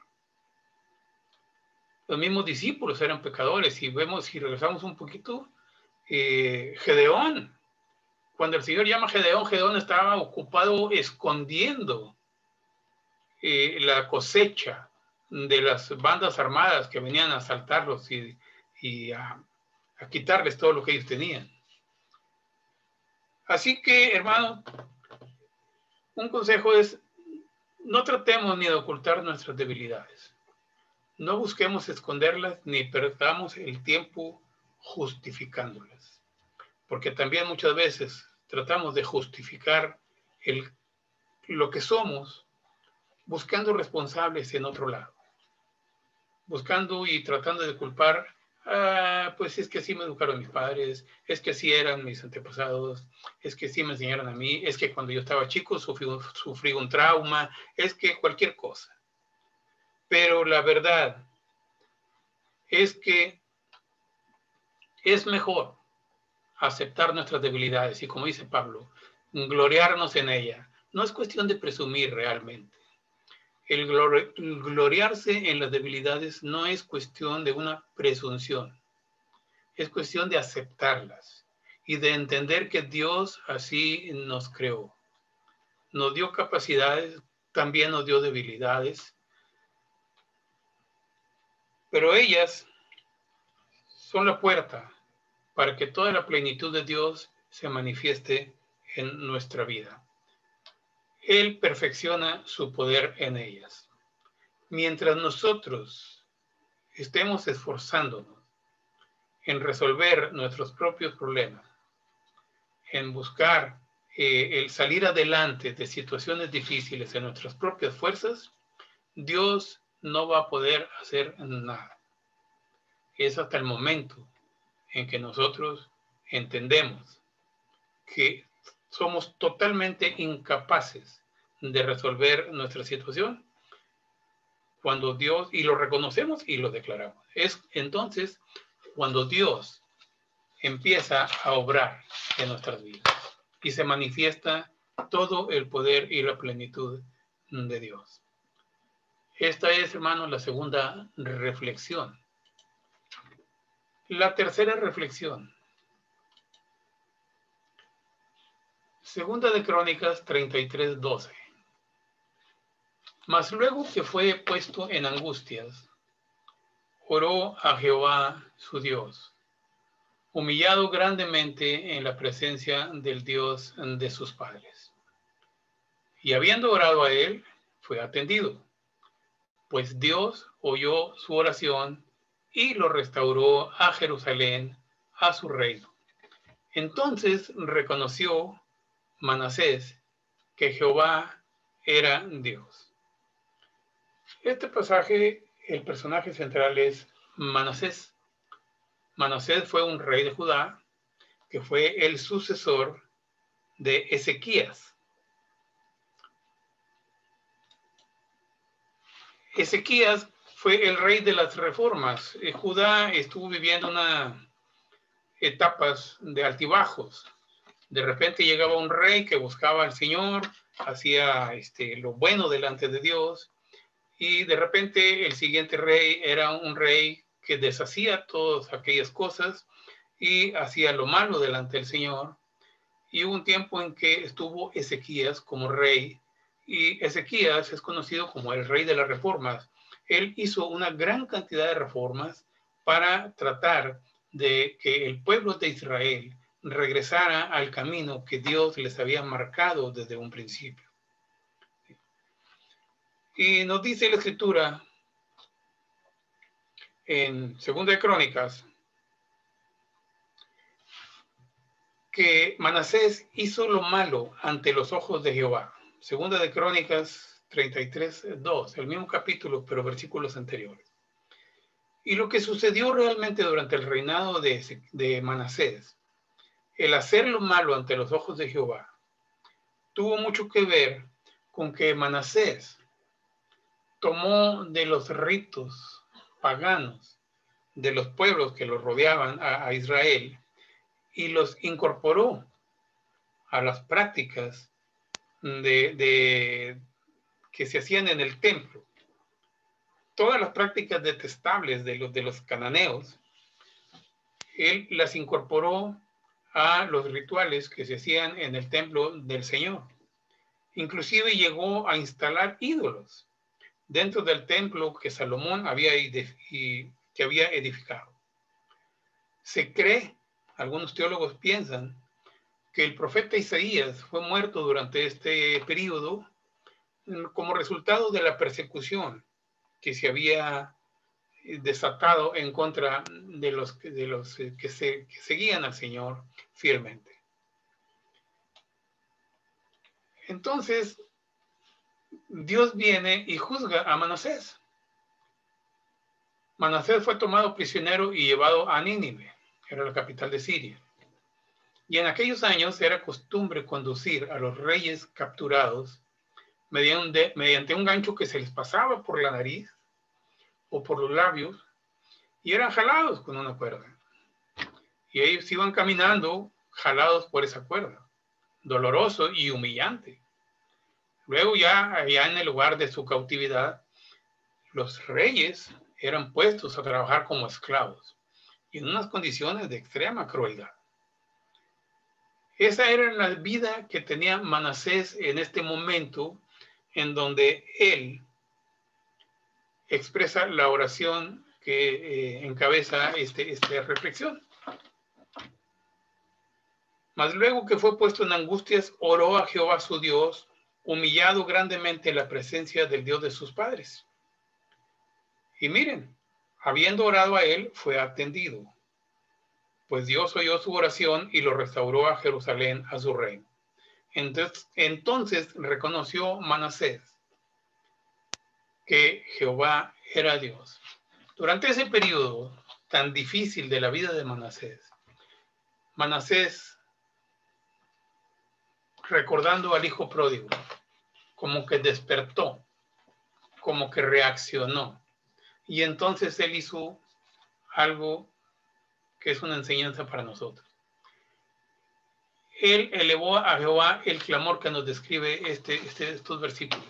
Los mismos discípulos eran pecadores. Si regresamos un poquito, Gedeón, cuando el Señor llama a Gedeón estaba ocupado escondiendo la cosecha de las bandas armadas que venían a asaltarlos y a quitarles todo lo que ellos tenían. Así que, hermano, un consejo es, no tratemos ni de ocultar nuestras debilidades. No busquemos esconderlas ni perdamos el tiempo justificándolas. Porque también muchas veces tratamos de justificar lo que somos buscando responsables en otro lado. Buscando y tratando de culpar, pues es que así me educaron mis padres, es que así eran mis antepasados, es que así me enseñaron a mí, es que cuando yo estaba chico sufrí un trauma, es que cualquier cosa. Pero la verdad es que es mejor aceptar nuestras debilidades y, como dice Pablo, gloriarnos en ella. No es cuestión de presumir realmente. El gloriarse en las debilidades no es cuestión de una presunción. Es cuestión de aceptarlas y de entender que Dios así nos creó. Nos dio capacidades, también nos dio debilidades, pero ellas son la puerta para que toda la plenitud de Dios se manifieste en nuestra vida. Él perfecciona su poder en ellas. Mientras nosotros estemos esforzándonos en resolver nuestros propios problemas, en buscar el salir adelante de situaciones difíciles en nuestras propias fuerzas, Dios no va a poder hacer nada. Es hasta el momento en que nosotros entendemos que somos totalmente incapaces de resolver nuestra situación, cuando Dios, y lo reconocemos y lo declaramos, es entonces cuando Dios empieza a obrar en nuestras vidas y se manifiesta todo el poder y la plenitud de Dios. Esta es, hermanos, la segunda reflexión. La tercera reflexión. Segunda de Crónicas 33:12. Mas luego que fue puesto en angustias, oró a Jehová su Dios, humillado grandemente en la presencia del Dios de sus padres. Y habiendo orado a él, fue atendido, pues Dios oyó su oración y lo restauró a Jerusalén, a su reino. Entonces reconoció Manasés que Jehová era Dios. Este pasaje, el personaje central es Manasés. Manasés fue un rey de Judá que fue el sucesor de Ezequías. Ezequías fue el rey de las reformas. Judá estuvo viviendo unas etapas de altibajos. De repente llegaba un rey que buscaba al Señor, hacía lo bueno delante de Dios, y de repente el siguiente rey era un rey que deshacía todas aquellas cosas y hacía lo malo delante del Señor. Y hubo un tiempo en que estuvo Ezequías como rey, y Ezequías es conocido como el rey de las reformas. Él hizo una gran cantidad de reformas para tratar de que el pueblo de Israel regresara al camino que Dios les había marcado desde un principio. Y nos dice la Escritura en Segunda de Crónicas que Manasés hizo lo malo ante los ojos de Jehová. Segunda de Crónicas 33:2, el mismo capítulo, pero versículos anteriores. Y lo que sucedió realmente durante el reinado de Manasés, el hacer lo malo ante los ojos de Jehová, tuvo mucho que ver con que Manasés tomó de los ritos paganos de los pueblos que los rodeaban a Israel y los incorporó a las prácticas que se hacían en el templo. Todas las prácticas detestables de los cananeos, él las incorporó a los rituales que se hacían en el templo del Señor. Inclusive llegó a instalar ídolos dentro del templo que Salomón había edificado. Se cree, algunos teólogos piensan, que el profeta Isaías fue muerto durante este periodo como resultado de la persecución que se había desatado en contra de los que seguían al Señor fielmente. Entonces, Dios viene y juzga a Manasés. Manasés fue tomado prisionero y llevado a Nínive, era la capital de Siria. Y en aquellos años era costumbre conducir a los reyes capturados mediante un gancho que se les pasaba por la nariz o por los labios y eran jalados con una cuerda. Y ellos iban caminando jalados por esa cuerda. doloroso y humillante. Luego ya allá en el lugar de su cautividad, los reyes eran puestos a trabajar como esclavos y en unas condiciones de extrema crueldad. Esa era la vida que tenía Manasés en este momento, en donde él expresa la oración que encabeza esta reflexión. Mas luego que fue puesto en angustias, oró a Jehová su Dios, humillado grandemente en la presencia del Dios de sus padres. Y miren, habiendo orado a él, fue atendido, pues Dios oyó su oración y lo restauró a Jerusalén, a su reino. Entonces reconoció Manasés que Jehová era Dios. Durante ese periodo tan difícil de la vida de Manasés, recordando al hijo pródigo, como que despertó, como que reaccionó. Y entonces él hizo algo que es una enseñanza para nosotros. Él elevó a Jehová el clamor que nos describe estos versículos.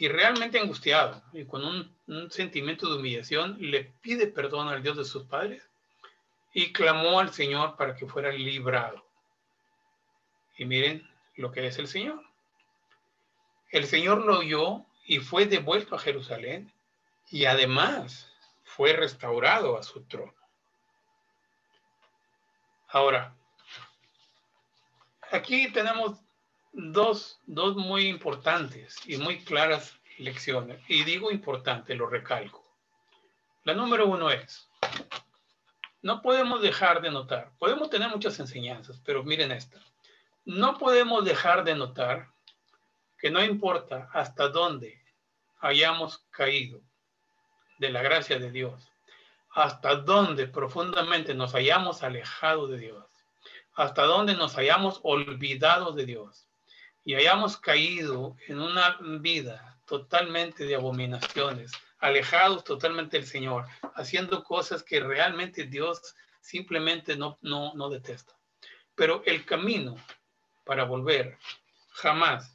Y realmente angustiado y con un sentimiento de humillación, le pide perdón al Dios de sus padres y clamó al Señor para que fuera librado. Y miren lo que es el Señor. El Señor lo oyó y fue devuelto a Jerusalén y además fue restaurado a su trono. Ahora, aquí tenemos dos muy importantes y muy claras lecciones. Y digo importante, lo recalco. La número uno es, no podemos dejar de notar, podemos tener muchas enseñanzas, pero miren esta. No podemos dejar de notar que no importa hasta dónde hayamos caído de la gracia de Dios, hasta dónde profundamente nos hayamos alejado de Dios, hasta dónde nos hayamos olvidado de Dios y hayamos caído en una vida totalmente de abominaciones, alejados totalmente del Señor, haciendo cosas que realmente Dios simplemente no detesta. Pero el camino para volver jamás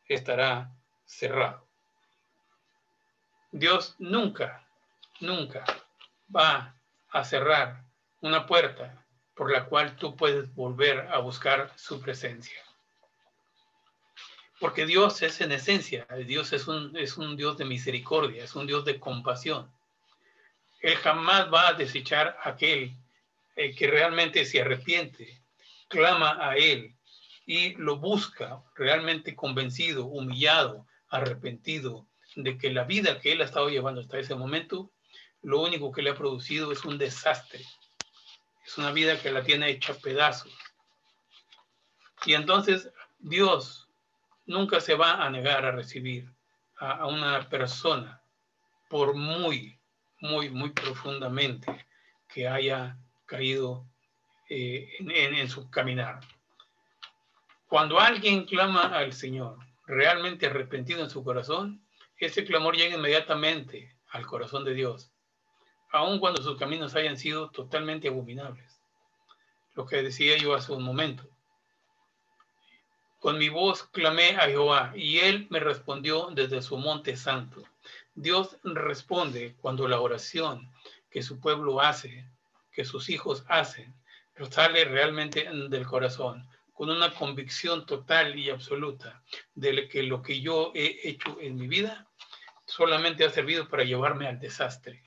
estará cerrado. Dios nunca va a cerrar una puerta por la cual tú puedes volver a buscar su presencia. Porque Dios es en esencia, Dios es un Dios de misericordia, es un Dios de compasión. Él jamás va a desechar a aquel que realmente se arrepiente, clama a Él y lo busca realmente convencido, humillado, arrepentido de que la vida que Él ha estado llevando hasta ese momento, lo único que le ha producido es un desastre. Es una vida que la tiene hecha pedazos. Y entonces Dios nunca se va a negar a recibir a una persona por muy profundamente que haya caído en su caminar. Cuando alguien clama al Señor, realmente arrepentido en su corazón, ese clamor llega inmediatamente al corazón de Dios, aun cuando sus caminos hayan sido totalmente abominables. Lo que decía yo hace un momento. Con mi voz clamé a Jehová y Él me respondió desde su monte santo. Dios responde cuando la oración que su pueblo hace, que sus hijos hacen, sale realmente del corazón, con una convicción total y absoluta de que lo que yo he hecho en mi vida solamente ha servido para llevarme al desastre.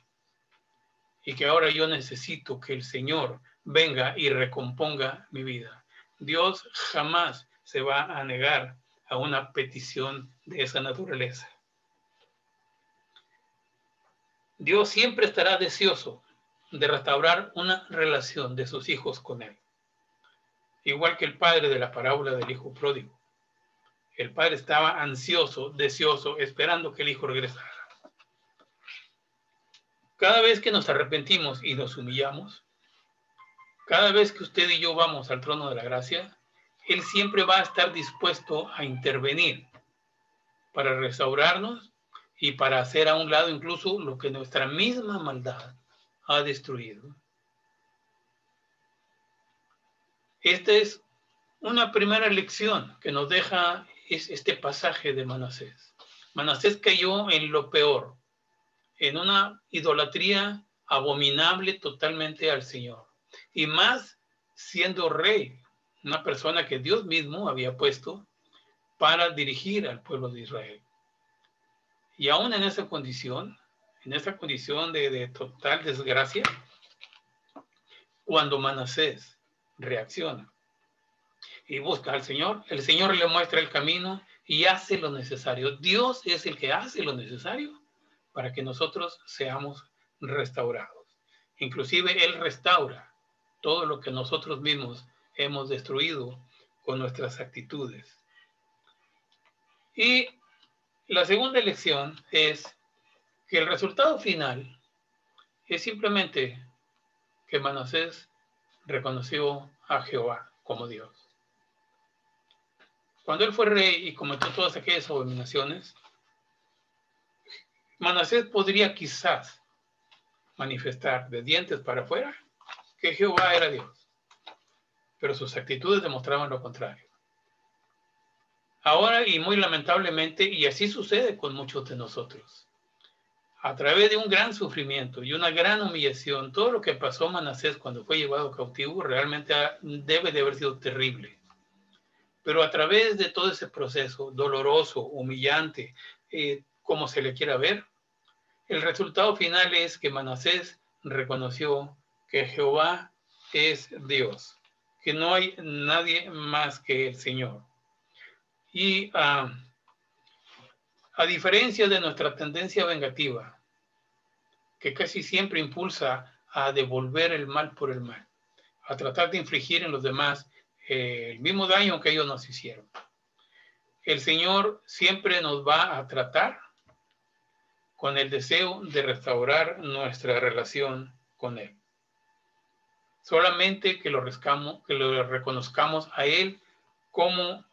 Y que ahora yo necesito que el Señor venga y recomponga mi vida. Dios jamás se va a negar a una petición de esa naturaleza. Dios siempre estará deseoso de restaurar una relación de sus hijos con Él. Igual que el padre de la parábola del hijo pródigo. El padre estaba ansioso, deseoso, esperando que el hijo regresara. Cada vez que nos arrepentimos y nos humillamos, cada vez que usted y yo vamos al trono de la gracia, Él siempre va a estar dispuesto a intervenir para restaurarnos y para hacer a un lado incluso lo que nuestra misma maldad ha destruido. Esta es una primera lección que nos deja este pasaje de Manasés. Manasés cayó en lo peor, en una idolatría abominable totalmente al Señor. Y más siendo rey, una persona que Dios mismo había puesto para dirigir al pueblo de Israel. Y aún en esa condición de total desgracia, cuando Manasés reacciona y busca al Señor, el Señor le muestra el camino y hace lo necesario. Dios es el que hace lo necesario para que nosotros seamos restaurados. Inclusive Él restaura todo lo que nosotros mismos hemos destruido con nuestras actitudes. Y la segunda lección es que el resultado final es simplemente que Manasés reconoció a Jehová como Dios. Cuando él fue rey y cometió todas aquellas abominaciones, Manasés podría quizás manifestar de dientes para afuera que Jehová era Dios, pero sus actitudes demostraban lo contrario. Ahora, y muy lamentablemente, y así sucede con muchos de nosotros, a través de un gran sufrimiento y una gran humillación, todo lo que pasó a Manasés cuando fue llevado cautivo realmente debe de haber sido terrible. Pero a través de todo ese proceso doloroso, humillante, como se le quiera ver, el resultado final es que Manasés reconoció que Jehová es Dios, que no hay nadie más que el Señor. Y a diferencia de nuestra tendencia vengativa, que casi siempre impulsa a devolver el mal por el mal, a tratar de infligir en los demás el mismo daño que ellos nos hicieron, el Señor siempre nos va a tratar con el deseo de restaurar nuestra relación con Él. Solamente que lo reconozcamos a Él como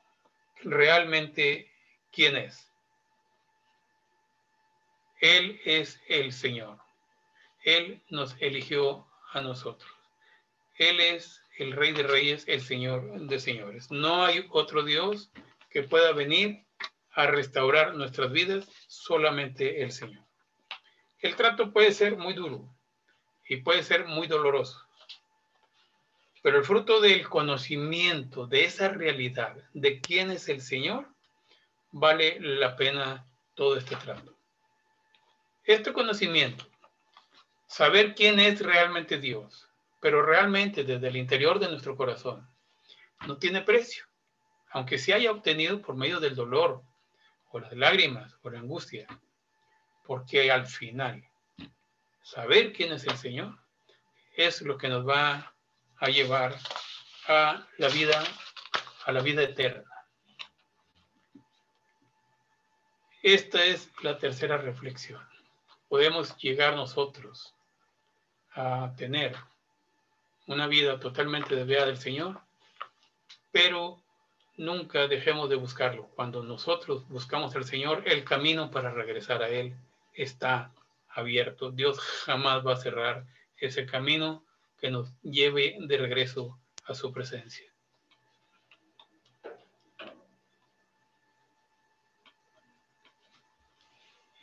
realmente quién es. Él es el Señor. Él nos eligió a nosotros. Él es el Rey de Reyes, el Señor de Señores. No hay otro Dios que pueda venir a restaurar nuestras vidas, solamente el Señor. El trato puede ser muy duro y puede ser muy doloroso, pero el fruto del conocimiento de esa realidad, de quién es el Señor, vale la pena todo este trato. Este conocimiento, saber quién es realmente Dios, pero realmente desde el interior de nuestro corazón, no tiene precio, aunque se haya obtenido por medio del dolor, o las lágrimas, o la angustia, porque al final, saber quién es el Señor es lo que nos va a llevar a la vida eterna. Esta es la tercera reflexión. Podemos llegar nosotros a tener una vida totalmente desviada del Señor, pero nunca dejemos de buscarlo. Cuando nosotros buscamos al Señor, el camino para regresar a Él está abierto. Dios jamás va a cerrar ese camino que nos lleve de regreso a su presencia.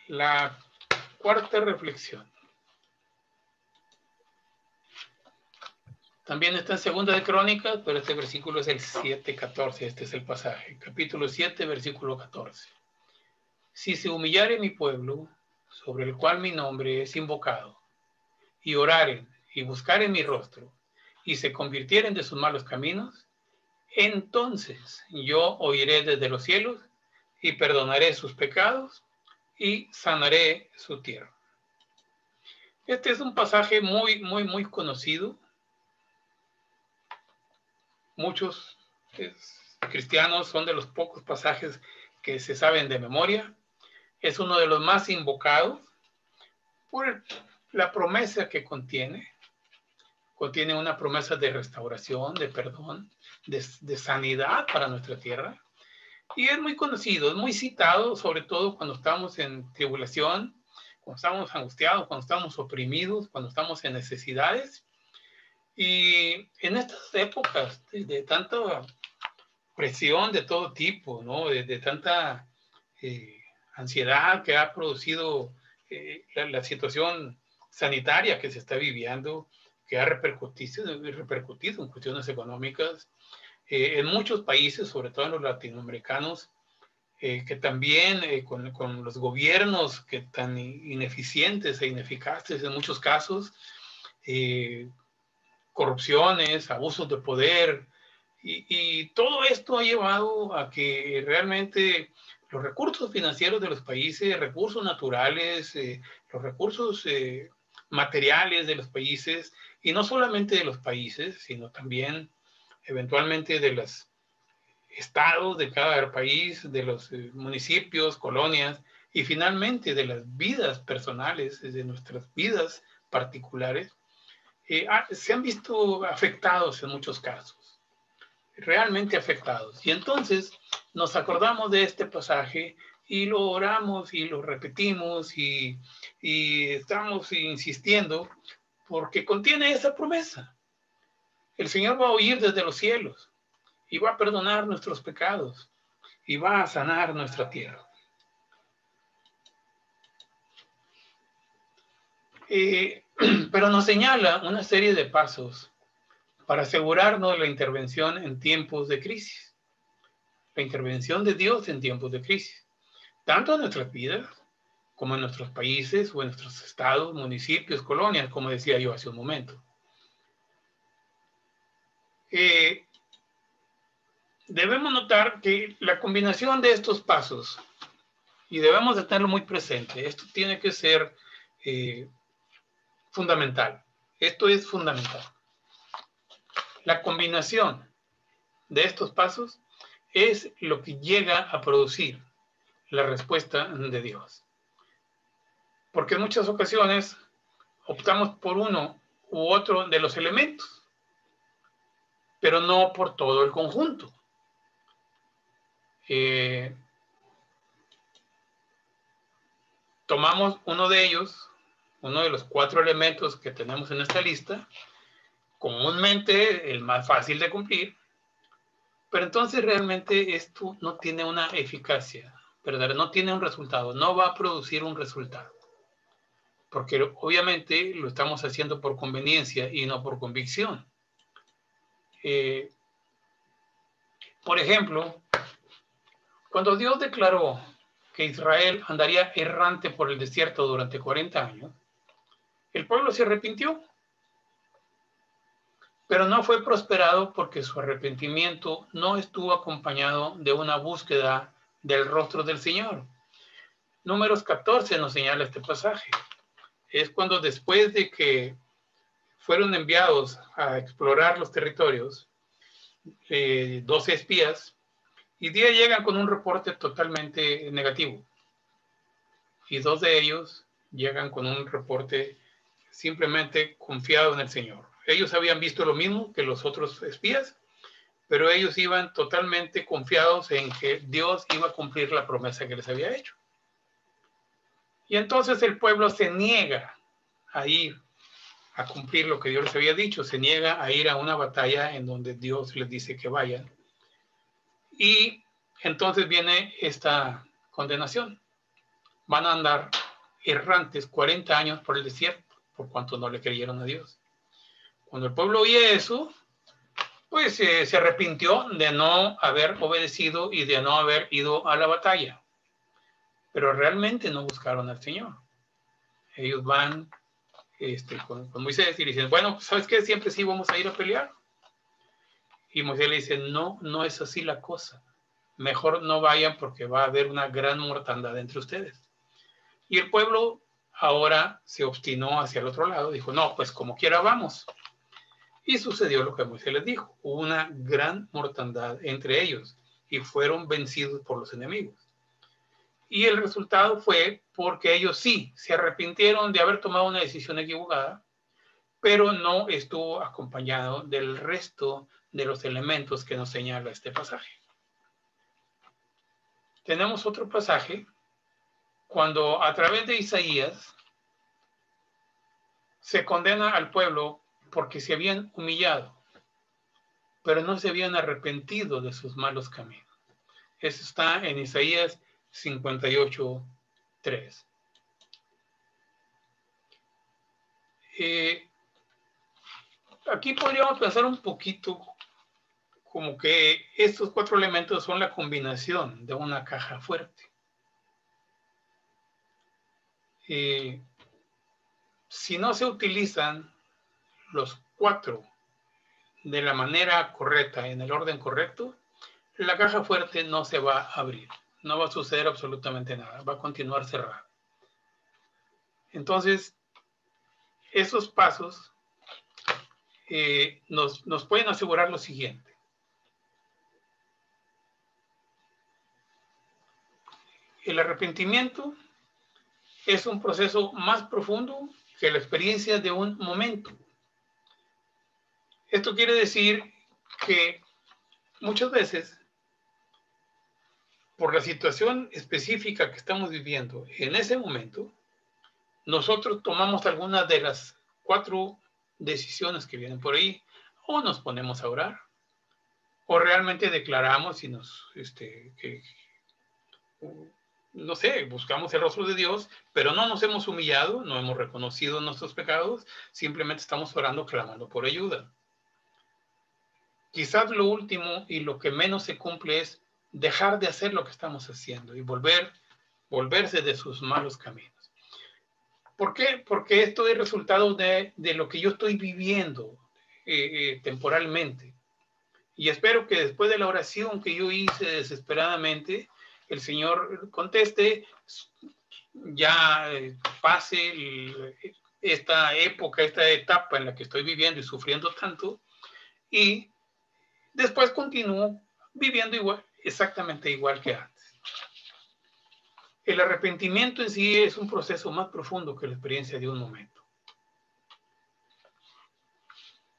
La cuarta reflexión también está en Segunda de Crónicas, pero este versículo es el 7:14. Este es el pasaje, capítulo 7, versículo 14. Si se humillare mi pueblo, sobre el cual mi nombre es invocado, y oraren y buscaren mi rostro, y se convirtieren de sus malos caminos, entonces yo oiré desde los cielos y perdonaré sus pecados y sanaré su tierra. Este es un pasaje muy conocido. Muchos cristianos son de los pocos pasajes que se saben de memoria. Es uno de los más invocados por la promesa que contiene. Contiene una promesa de restauración, de perdón, de sanidad para nuestra tierra. Y es muy conocido, es muy citado, sobre todo cuando estamos en tribulación, cuando estamos angustiados, cuando estamos oprimidos, cuando estamos en necesidades. Y en estas épocas de tanta presión de todo tipo, ¿no? De tanta ansiedad que ha producido la situación sanitaria que se está viviendo, que ha repercutido en cuestiones económicas, en muchos países, sobre todo en los latinoamericanos, que también con los gobiernos que tan ineficientes e ineficaces en muchos casos, corrupciones, abusos de poder, y todo esto ha llevado a que realmente los recursos financieros de los países, recursos naturales, los recursos materiales de los países, y no solamente de los países, sino también eventualmente de los estados de cada país, de los municipios, colonias, y finalmente de las vidas personales, de nuestras vidas particulares, se han visto afectados en muchos casos, realmente afectados. Y entonces nos acordamos de este pasaje y lo oramos y lo repetimos y estamos insistiendo porque contiene esa promesa. El Señor va a oír desde los cielos y va a perdonar nuestros pecados y va a sanar nuestra tierra. Pero nos señala una serie de pasos para asegurarnos de la intervención en tiempos de crisis, la intervención de Dios en tiempos de crisis, tanto en nuestras vidas como en nuestros países o en nuestros estados, municipios, colonias, como decía yo hace un momento. Debemos notar que la combinación de estos pasos, y debemos de tenerlo muy presente, esto tiene que ser fundamental. Esto es fundamental. La combinación de estos pasos es lo que llega a producir la respuesta de Dios. Porque en muchas ocasiones optamos por uno u otro de los elementos, pero no por todo el conjunto. Tomamos uno de ellos, uno de los 4 elementos que tenemos en esta lista, comúnmente el más fácil de cumplir, pero entonces realmente esto no tiene una eficacia, ¿verdad? No tiene un resultado, no va a producir un resultado, porque obviamente lo estamos haciendo por conveniencia y no por convicción. Por ejemplo, cuando Dios declaró que Israel andaría errante por el desierto durante 40 años, el pueblo se arrepintió, pero no fue prosperado porque su arrepentimiento no estuvo acompañado de una búsqueda del rostro del Señor. Números 14 nos señala este pasaje. Es cuando después de que fueron enviados a explorar los territorios, 12 espías, y 10 llegan con un reporte totalmente negativo. Y 2 de ellos llegan con un reporte simplemente confiado en el Señor. Ellos habían visto lo mismo que los otros espías, pero ellos iban totalmente confiados en que Dios iba a cumplir la promesa que les había hecho. Y entonces el pueblo se niega a ir a cumplir lo que Dios les había dicho, se niega a ir a una batalla en donde Dios les dice que vayan. Y entonces viene esta condenación. Van a andar errantes 40 años por el desierto, por cuanto no le creyeron a Dios. Cuando el pueblo oye eso, pues se arrepintió de no haber obedecido y de no haber ido a la batalla. Pero realmente no buscaron al Señor. Ellos van con Moisés y le dicen, bueno, ¿sabes qué? Siempre sí vamos a ir a pelear. Y Moisés le dice, no, no es así la cosa. Mejor no vayan porque va a haber una gran mortandad entre ustedes. Y el pueblo ahora se obstinó hacia el otro lado, dijo, no, pues como quiera vamos. Y sucedió lo que Moisés les dijo, hubo una gran mortandad entre ellos y fueron vencidos por los enemigos. Y el resultado fue porque ellos sí se arrepintieron de haber tomado una decisión equivocada, pero no estuvo acompañado del resto de los elementos que nos señala este pasaje. Tenemos otro pasaje cuando a través de Isaías se condena al pueblo porque se habían humillado, pero no se habían arrepentido de sus malos caminos. Eso está en Isaías 58:3. Aquí podríamos pensar un poquito como que estos 4 elementos son la combinación de una caja fuerte. Si no se utilizan los 4 de la manera correcta, en el orden correcto, la caja fuerte no se va a abrir. No va a suceder absolutamente nada. Va a continuar cerrada. Entonces, esos pasos nos pueden asegurar lo siguiente. El arrepentimiento es un proceso más profundo que la experiencia de un momento. Esto quiere decir que muchas veces, por la situación específica que estamos viviendo en ese momento, nosotros tomamos algunas de las 4 decisiones que vienen por ahí, o nos ponemos a orar, o realmente declaramos y no sé, buscamos el rostro de Dios, pero no nos hemos humillado, no hemos reconocido nuestros pecados, simplemente estamos orando, clamando por ayuda. Quizás lo último y lo que menos se cumple es dejar de hacer lo que estamos haciendo y volverse de sus malos caminos. ¿Por qué? Porque esto es resultado de lo que yo estoy viviendo temporalmente. Y espero que después de la oración que yo hice desesperadamente, el Señor conteste, ya pase esta época, esta etapa en la que estoy viviendo y sufriendo tanto, y después continúo viviendo igual, exactamente igual que antes. El arrepentimiento en sí es un proceso más profundo que la experiencia de un momento.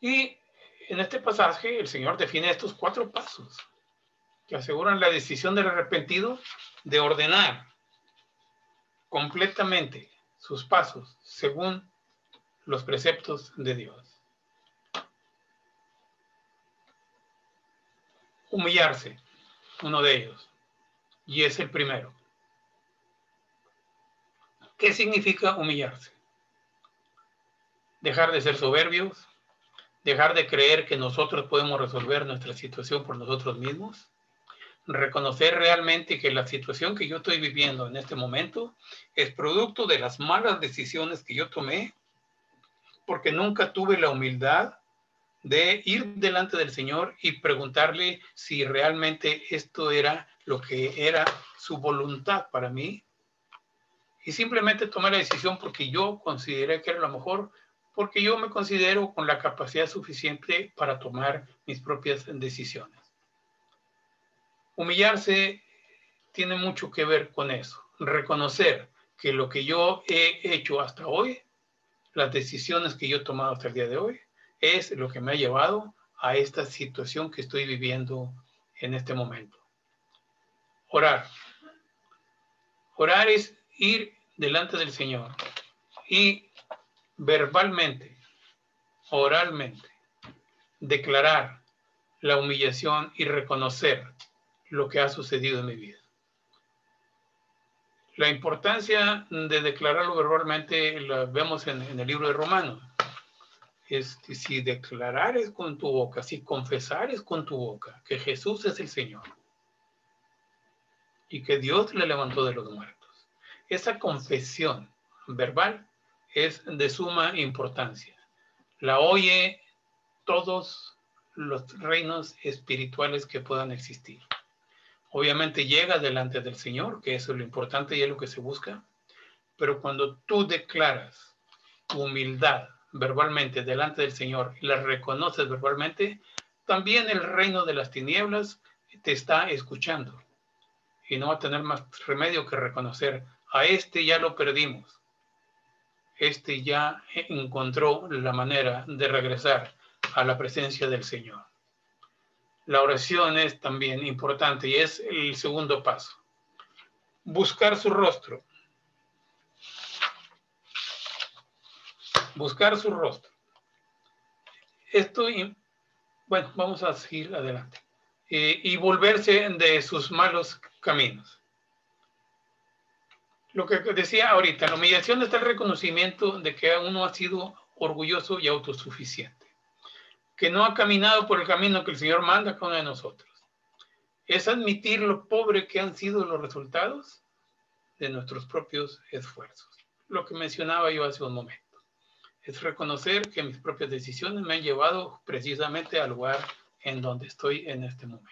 Y en este pasaje el Señor define estos 4 pasos que aseguran la decisión del arrepentido de ordenar completamente sus pasos según los preceptos de Dios. Humillarse, uno de ellos, y es el primero. ¿Qué significa humillarse? Dejar de ser soberbios, dejar de creer que nosotros podemos resolver nuestra situación por nosotros mismos, reconocer realmente que la situación que yo estoy viviendo en este momento es producto de las malas decisiones que yo tomé, porque nunca tuve la humildad de ir delante del Señor y preguntarle si realmente esto era lo que era su voluntad para mí. Y simplemente tomé la decisión porque yo consideré que era lo mejor, porque yo me considero con la capacidad suficiente para tomar mis propias decisiones. Humillarse tiene mucho que ver con eso. Reconocer que lo que yo he hecho hasta hoy, las decisiones que yo he tomado hasta el día de hoy, es lo que me ha llevado a esta situación que estoy viviendo en este momento. Orar. Orar es ir delante del Señor y verbalmente, oralmente, declarar la humillación y reconocer lo que ha sucedido en mi vida. La importancia de declararlo verbalmente la vemos en el libro de Romanos. Si declarares con tu boca, si confesares con tu boca que Jesús es el Señor y que Dios le levantó de los muertos, esa confesión verbal es de suma importancia. La oye todos los reinos espirituales que puedan existir. Obviamente llega delante del Señor, que eso es lo importante y es lo que se busca, pero cuando tú declaras tu humildad verbalmente delante del Señor y la reconoces verbalmente, también el reino de las tinieblas te está escuchando y no va a tener más remedio que reconocer: a este ya lo perdimos, este ya encontró la manera de regresar a la presencia del Señor. La oración es también importante y es el segundo paso. Buscar su rostro. Buscar su rostro. Bueno, vamos a seguir adelante. Y volverse de sus malos caminos. Lo que decía ahorita, la humillación está el reconocimiento de que uno ha sido orgulloso y autosuficiente, que no ha caminado por el camino que el Señor manda a cada uno de nosotros. Es admitir lo pobre que han sido los resultados de nuestros propios esfuerzos. Lo que mencionaba yo hace un momento. Es reconocer que mis propias decisiones me han llevado precisamente al lugar en donde estoy en este momento.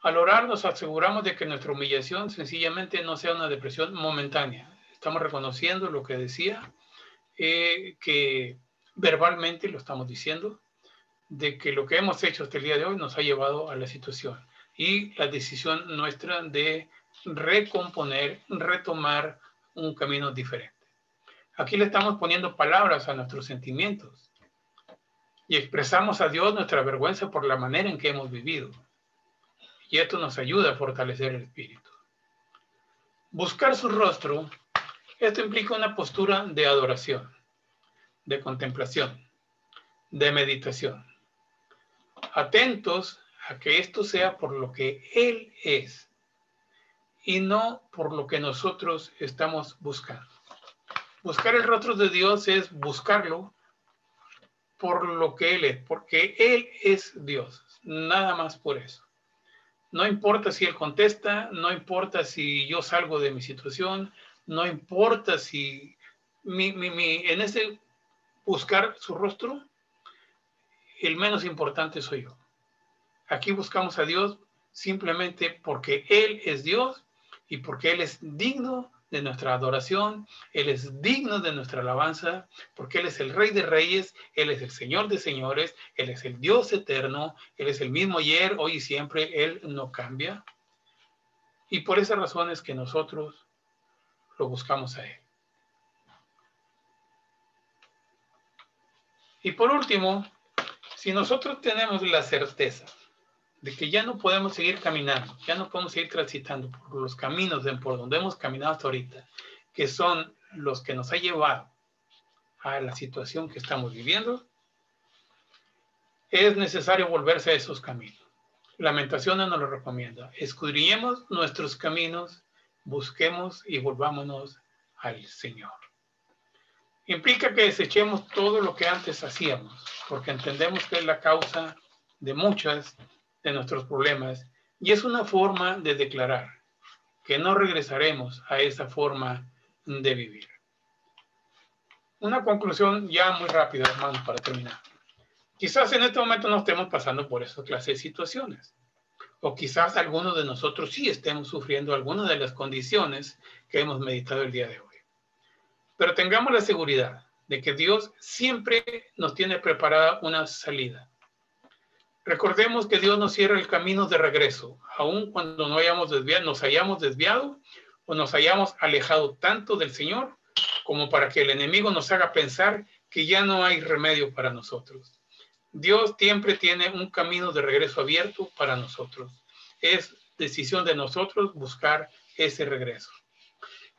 Al orar nos aseguramos de que nuestra humillación sencillamente no sea una depresión momentánea. Estamos reconociendo lo que decía, que verbalmente lo estamos diciendo, de que lo que hemos hecho hasta el día de hoy nos ha llevado a la situación y la decisión nuestra de recomponer, retomar un camino diferente. Aquí le estamos poniendo palabras a nuestros sentimientos y expresamos a Dios nuestra vergüenza por la manera en que hemos vivido. Y esto nos ayuda a fortalecer el espíritu. Buscar su rostro, esto implica una postura de adoración, de contemplación, de meditación. Atentos a que esto sea por lo que Él es y no por lo que nosotros estamos buscando. Buscar el rostro de Dios es buscarlo por lo que Él es, porque Él es Dios, nada más por eso. No importa si Él contesta, no importa si yo salgo de mi situación, no importa si en ese buscar su rostro, el menos importante soy yo. Aquí buscamos a Dios simplemente porque Él es Dios y porque Él es digno de nuestra adoración, Él es digno de nuestra alabanza, porque Él es el Rey de Reyes, Él es el Señor de Señores, Él es el Dios eterno, Él es el mismo ayer, hoy y siempre, Él no cambia. Y por esas razones que nosotros lo buscamos a Él. Y por último, si nosotros tenemos la certeza de que ya no podemos seguir caminando, ya no podemos seguir transitando por los caminos por donde hemos caminado hasta ahorita, que son los que nos ha llevado a la situación que estamos viviendo, es necesario volverse a esos caminos. Lamentaciones nos lo recomienda. Escudriñemos nuestros caminos, busquemos y volvámonos al Señor. Implica que desechemos todo lo que antes hacíamos, porque entendemos que es la causa de muchas de nuestros problemas, y es una forma de declarar que no regresaremos a esa forma de vivir. Una conclusión ya muy rápida, hermanos, para terminar. Quizás en este momento no estemos pasando por esa clase de situaciones, o quizás algunos de nosotros sí estemos sufriendo algunas de las condiciones que hemos meditado el día de hoy. Pero tengamos la seguridad de que Dios siempre nos tiene preparada una salida. Recordemos que Dios nos cierra el camino de regreso, aun cuando nos hayamos desviado o nos hayamos alejado tanto del Señor como para que el enemigo nos haga pensar que ya no hay remedio para nosotros. Dios siempre tiene un camino de regreso abierto para nosotros. Es decisión de nosotros buscar ese regreso.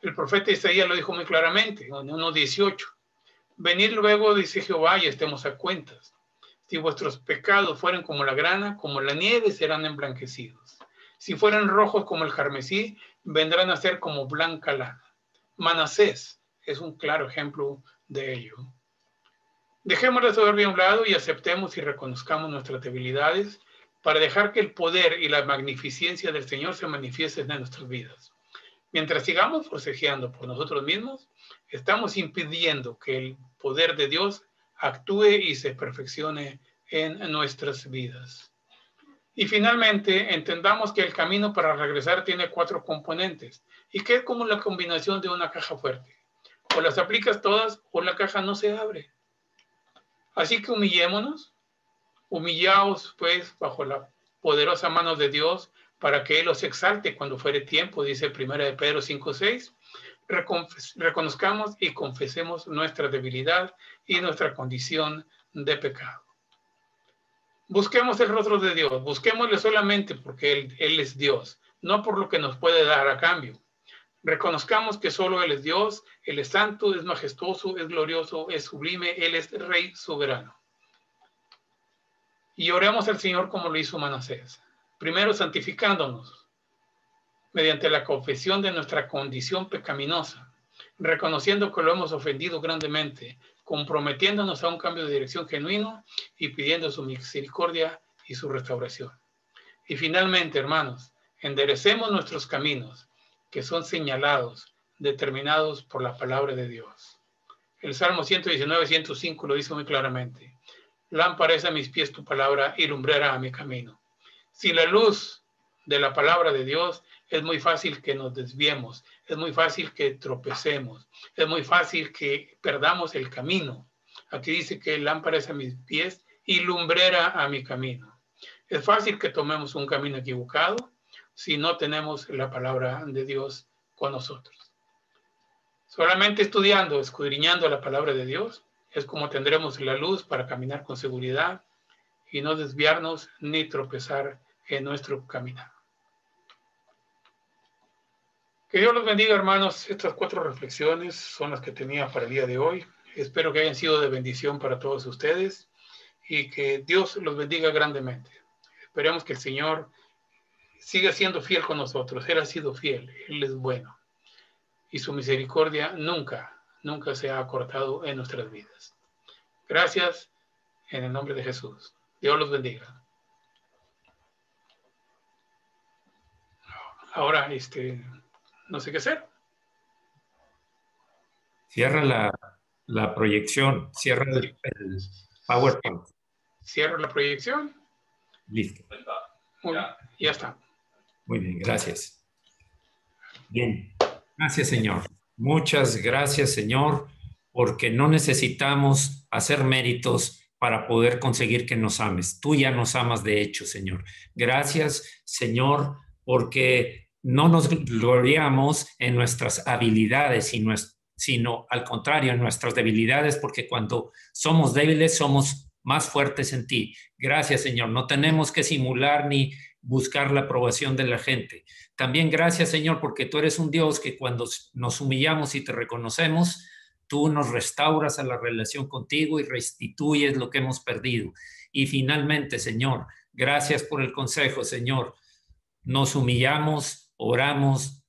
El profeta Isaías lo dijo muy claramente, en 1:18. Venid luego, dice Jehová, y estemos a cuentas. Si vuestros pecados fueran como la grana, como la nieve serán emblanquecidos. Si fueran rojos como el carmesí, vendrán a ser como blanca lana. Manasés es un claro ejemplo de ello. Dejemos la soberbia a un lado y aceptemos y reconozcamos nuestras debilidades para dejar que el poder y la magnificencia del Señor se manifiesten en nuestras vidas. Mientras sigamos forcejeando por nosotros mismos, estamos impidiendo que el poder de Dios actúe y se perfeccione en nuestras vidas. Y finalmente, entendamos que el camino para regresar tiene 4 componentes y que es como la combinación de una caja fuerte. O las aplicas todas o la caja no se abre. Así que humillémonos, humillaos pues bajo la poderosa mano de Dios para que Él os exalte cuando fuere tiempo, dice 1 de Pedro 5:6. Reconozcamos y confesemos nuestra debilidad y nuestra condición de pecado. Busquemos el rostro de Dios, busquémosle solamente porque Él es Dios, no por lo que nos puede dar a cambio. Reconozcamos que solo Él es Dios, Él es santo, es majestuoso, es glorioso, es sublime, Él es Rey soberano. Y oremos al Señor como lo hizo Manasés. Primero santificándonos mediante la confesión de nuestra condición pecaminosa, reconociendo que lo hemos ofendido grandemente, comprometiéndonos a un cambio de dirección genuino y pidiendo su misericordia y su restauración. Y finalmente, hermanos, enderecemos nuestros caminos, que son señalados, determinados por la palabra de Dios. El Salmo 119, 105 lo dice muy claramente. Lámpara es a mis pies tu palabra y lumbrera a mi camino. Sin la luz de la palabra de Dios, es muy fácil que nos desviemos, es muy fácil que tropecemos, es muy fácil que perdamos el camino. Aquí dice que lámpara es a mis pies y lumbrera a mi camino. Es fácil que tomemos un camino equivocado si no tenemos la palabra de Dios con nosotros. Solamente estudiando, escudriñando la palabra de Dios, es como tendremos la luz para caminar con seguridad y no desviarnos ni tropezar en nuestro caminar. Que Dios los bendiga, hermanos. Estas 4 reflexiones son las que tenía para el día de hoy. Espero que hayan sido de bendición para todos ustedes y que Dios los bendiga grandemente. Esperemos que el Señor siga siendo fiel con nosotros. Él ha sido fiel, Él es bueno. Y su misericordia nunca se ha cortado en nuestras vidas. Gracias en el nombre de Jesús. Dios los bendiga. Ahora, no sé qué hacer. Cierra la proyección, cierra el PowerPoint. Cierro la proyección. Listo. Ya está. Muy bien, gracias. Bien, gracias, Señor. Muchas gracias, Señor, porque no necesitamos hacer méritos para poder conseguir que nos ames. Tú ya nos amas de hecho, Señor. Gracias, Señor, porque no nos gloriamos en nuestras habilidades, sino al contrario, en nuestras debilidades, porque cuando somos débiles somos más fuertes en ti. Gracias, Señor. No tenemos que simular ni buscar la aprobación de la gente. También gracias, Señor, porque tú eres un Dios que cuando nos humillamos y te reconocemos, tú nos restauras a la relación contigo y restituyes lo que hemos perdido. Y finalmente, Señor, gracias por el consejo, Señor. Nos humillamos, oramos,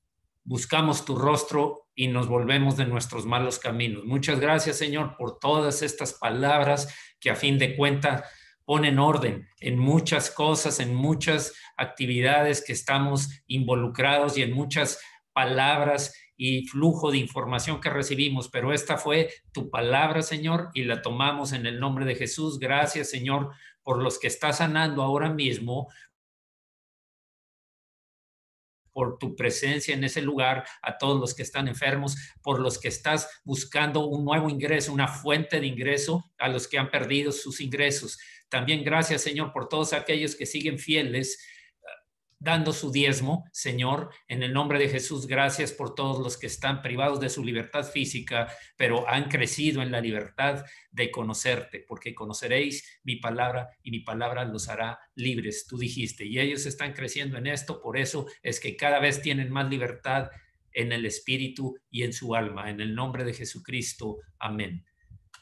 buscamos tu rostro y nos volvemos de nuestros malos caminos. Muchas gracias, Señor, por todas estas palabras que a fin de cuentas ponen orden en muchas cosas, en muchas actividades que estamos involucrados y en muchas palabras y flujo de información que recibimos, pero esta fue tu palabra, Señor, y la tomamos en el nombre de Jesús. Gracias, Señor, por los que estás sanando ahora mismo, por tu presencia en ese lugar, a todos los que están enfermos, por los que estás buscando un nuevo ingreso, una fuente de ingreso a los que han perdido sus ingresos. También gracias, Señor, por todos aquellos que siguen fieles, dando su diezmo, Señor, en el nombre de Jesús. Gracias por todos los que están privados de su libertad física, pero han crecido en la libertad de conocerte, porque conoceréis mi palabra y mi palabra los hará libres, tú dijiste, y ellos están creciendo en esto. Por eso es que cada vez tienen más libertad en el espíritu y en su alma, en el nombre de Jesucristo. Amén.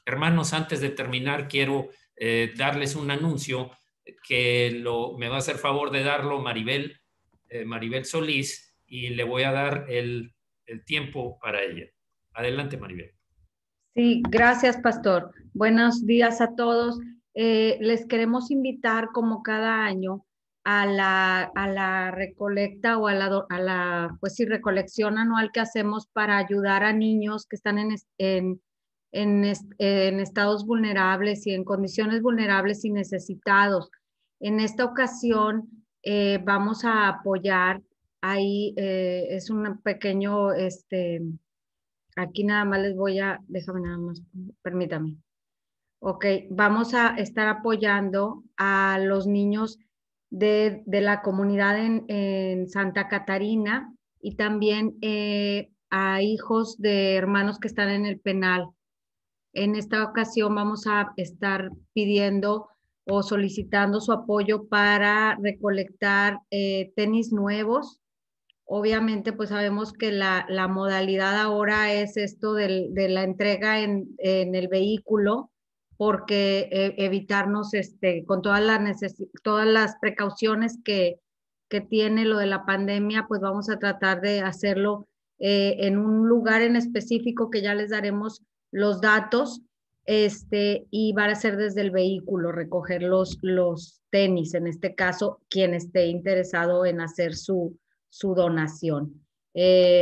Hermanos, antes de terminar, quiero darles un anuncio que me va a hacer favor de darlo Maribel Solís, y le voy a dar el tiempo para ella. Adelante, Maribel. Sí, gracias, pastor. Buenos días a todos. Les queremos invitar, como cada año, a la recolecta o a la recolección anual que hacemos para ayudar a niños que están en estados vulnerables y en condiciones vulnerables y necesitados. En esta ocasión vamos a apoyar, ahí es un pequeño, aquí nada más déjame nada más, permítame. Ok, vamos a estar apoyando a los niños de la comunidad en Santa Catarina y también a hijos de hermanos que están en el penal. En esta ocasión vamos a estar pidiendo o solicitando su apoyo para recolectar tenis nuevos, Obviamente, pues sabemos que la modalidad ahora es esto de la entrega en el vehículo, porque evitarnos con todas las precauciones que tiene lo de la pandemia, pues vamos a tratar de hacerlo en un lugar en específico que ya les daremos los datos, y va a ser desde el vehículo, recoger los tenis, en este caso, quien esté interesado en hacer su donación.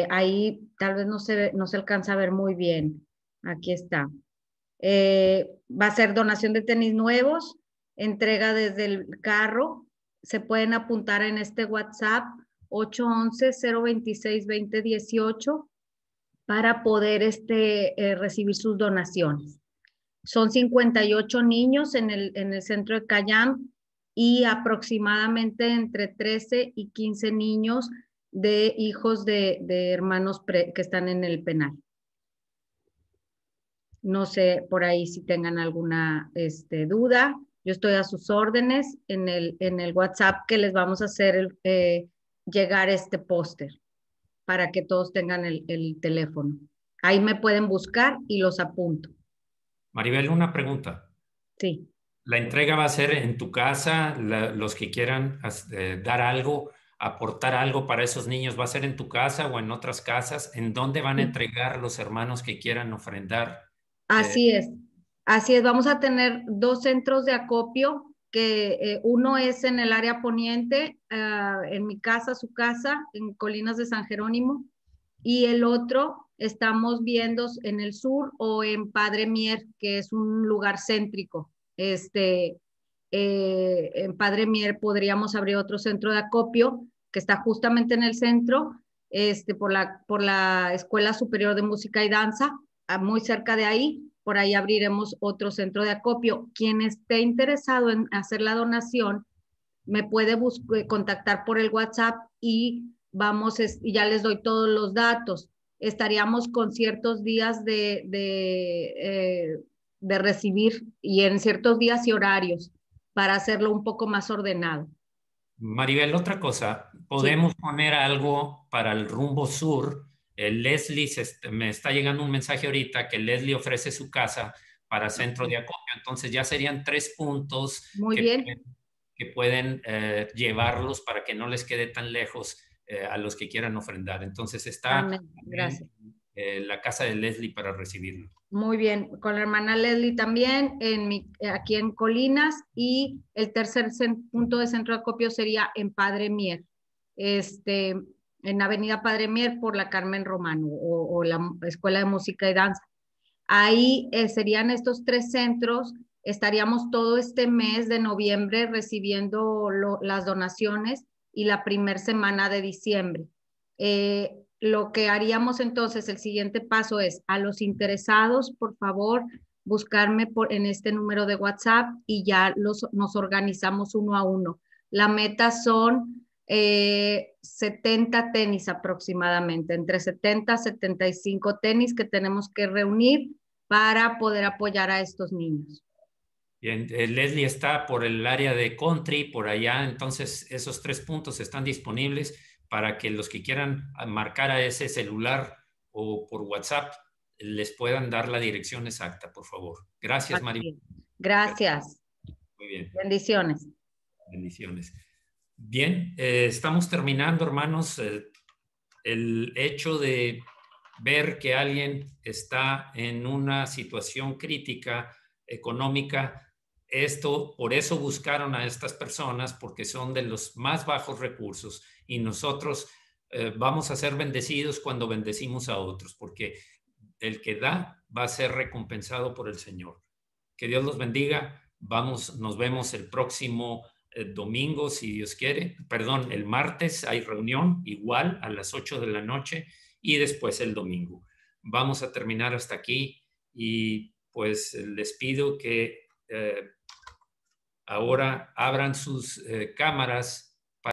Ahí tal vez no se alcanza a ver muy bien. Aquí está. Va a ser donación de tenis nuevos, entrega desde el carro. Se pueden apuntar en este WhatsApp 811-026-2018 para poder recibir sus donaciones. Son 58 niños en el centro de Cayam y aproximadamente entre 13 y 15 niños de hijos de hermanos que están en el penal. No sé por ahí si tengan alguna duda. Yo estoy a sus órdenes en el WhatsApp que les vamos a hacer llegar este póster para que todos tengan el teléfono. Ahí me pueden buscar y los apunto. Maribel, una pregunta. Sí. ¿La entrega va a ser en tu casa? Los que quieran dar algo, aportar algo para esos niños, ¿va a ser en tu casa o en otras casas? ¿En dónde van a entregar los hermanos que quieran ofrendar? Así es. Vamos a tener 2 centros de acopio, que uno es en el área poniente, en mi casa, su casa, en Colinas de San Jerónimo, y el otro estamos viendo en el sur o en Padre Mier, que es un lugar céntrico. En Padre Mier podríamos abrir otro centro de acopio que está justamente en el centro, por la Escuela Superior de Música y Danza, muy cerca de ahí. Por ahí abriremos otro centro de acopio. Quien esté interesado en hacer la donación me puede contactar por el WhatsApp y ya les doy todos los datos. Estaríamos con ciertos días de recibir y en ciertos días y horarios para hacerlo un poco más ordenado. Maribel, otra cosa, podemos poner algo para el rumbo sur. Leslie, me está llegando un mensaje ahorita que Leslie ofrece su casa para centro de acopio. Entonces ya serían 3 puntos Muy bien. que pueden llevarlos para que no les quede tan lejos a los que quieran ofrendar. Entonces está Gracias. La casa de Leslie para recibirlo. Muy bien, con la hermana Leslie también, aquí en Colinas, y el tercer punto de centro de acopio sería en Padre Mier, en Avenida Padre Mier por la Carmen Romano o la Escuela de Música y Danza. Ahí serían estos 3 centros. Estaríamos todo este mes de noviembre recibiendo las donaciones y la primera semana de diciembre. Lo que haríamos entonces, el siguiente paso es, a los interesados, por favor, buscarme en este número de WhatsApp y ya nos organizamos uno a uno. La meta son 70 tenis aproximadamente, entre 70 y 75 tenis que tenemos que reunir para poder apoyar a estos niños. Bien, Leslie está por el área de country, por allá, entonces esos 3 puntos están disponibles para que los que quieran marcar a ese celular o por WhatsApp les puedan dar la dirección exacta, por favor. Gracias, María. Gracias. Muy bien. Bendiciones. Bendiciones. Bien, estamos terminando, hermanos. El hecho de ver que alguien está en una situación crítica económica, por eso buscaron a estas personas, porque son de los más bajos recursos, y nosotros vamos a ser bendecidos cuando bendecimos a otros, porque el que da va a ser recompensado por el Señor. Que Dios los bendiga. Nos vemos el próximo domingo, si Dios quiere. Perdón, el martes hay reunión igual a las 8 de la noche y después el domingo. Vamos a terminar hasta aquí y pues les pido que ahora abran sus cámaras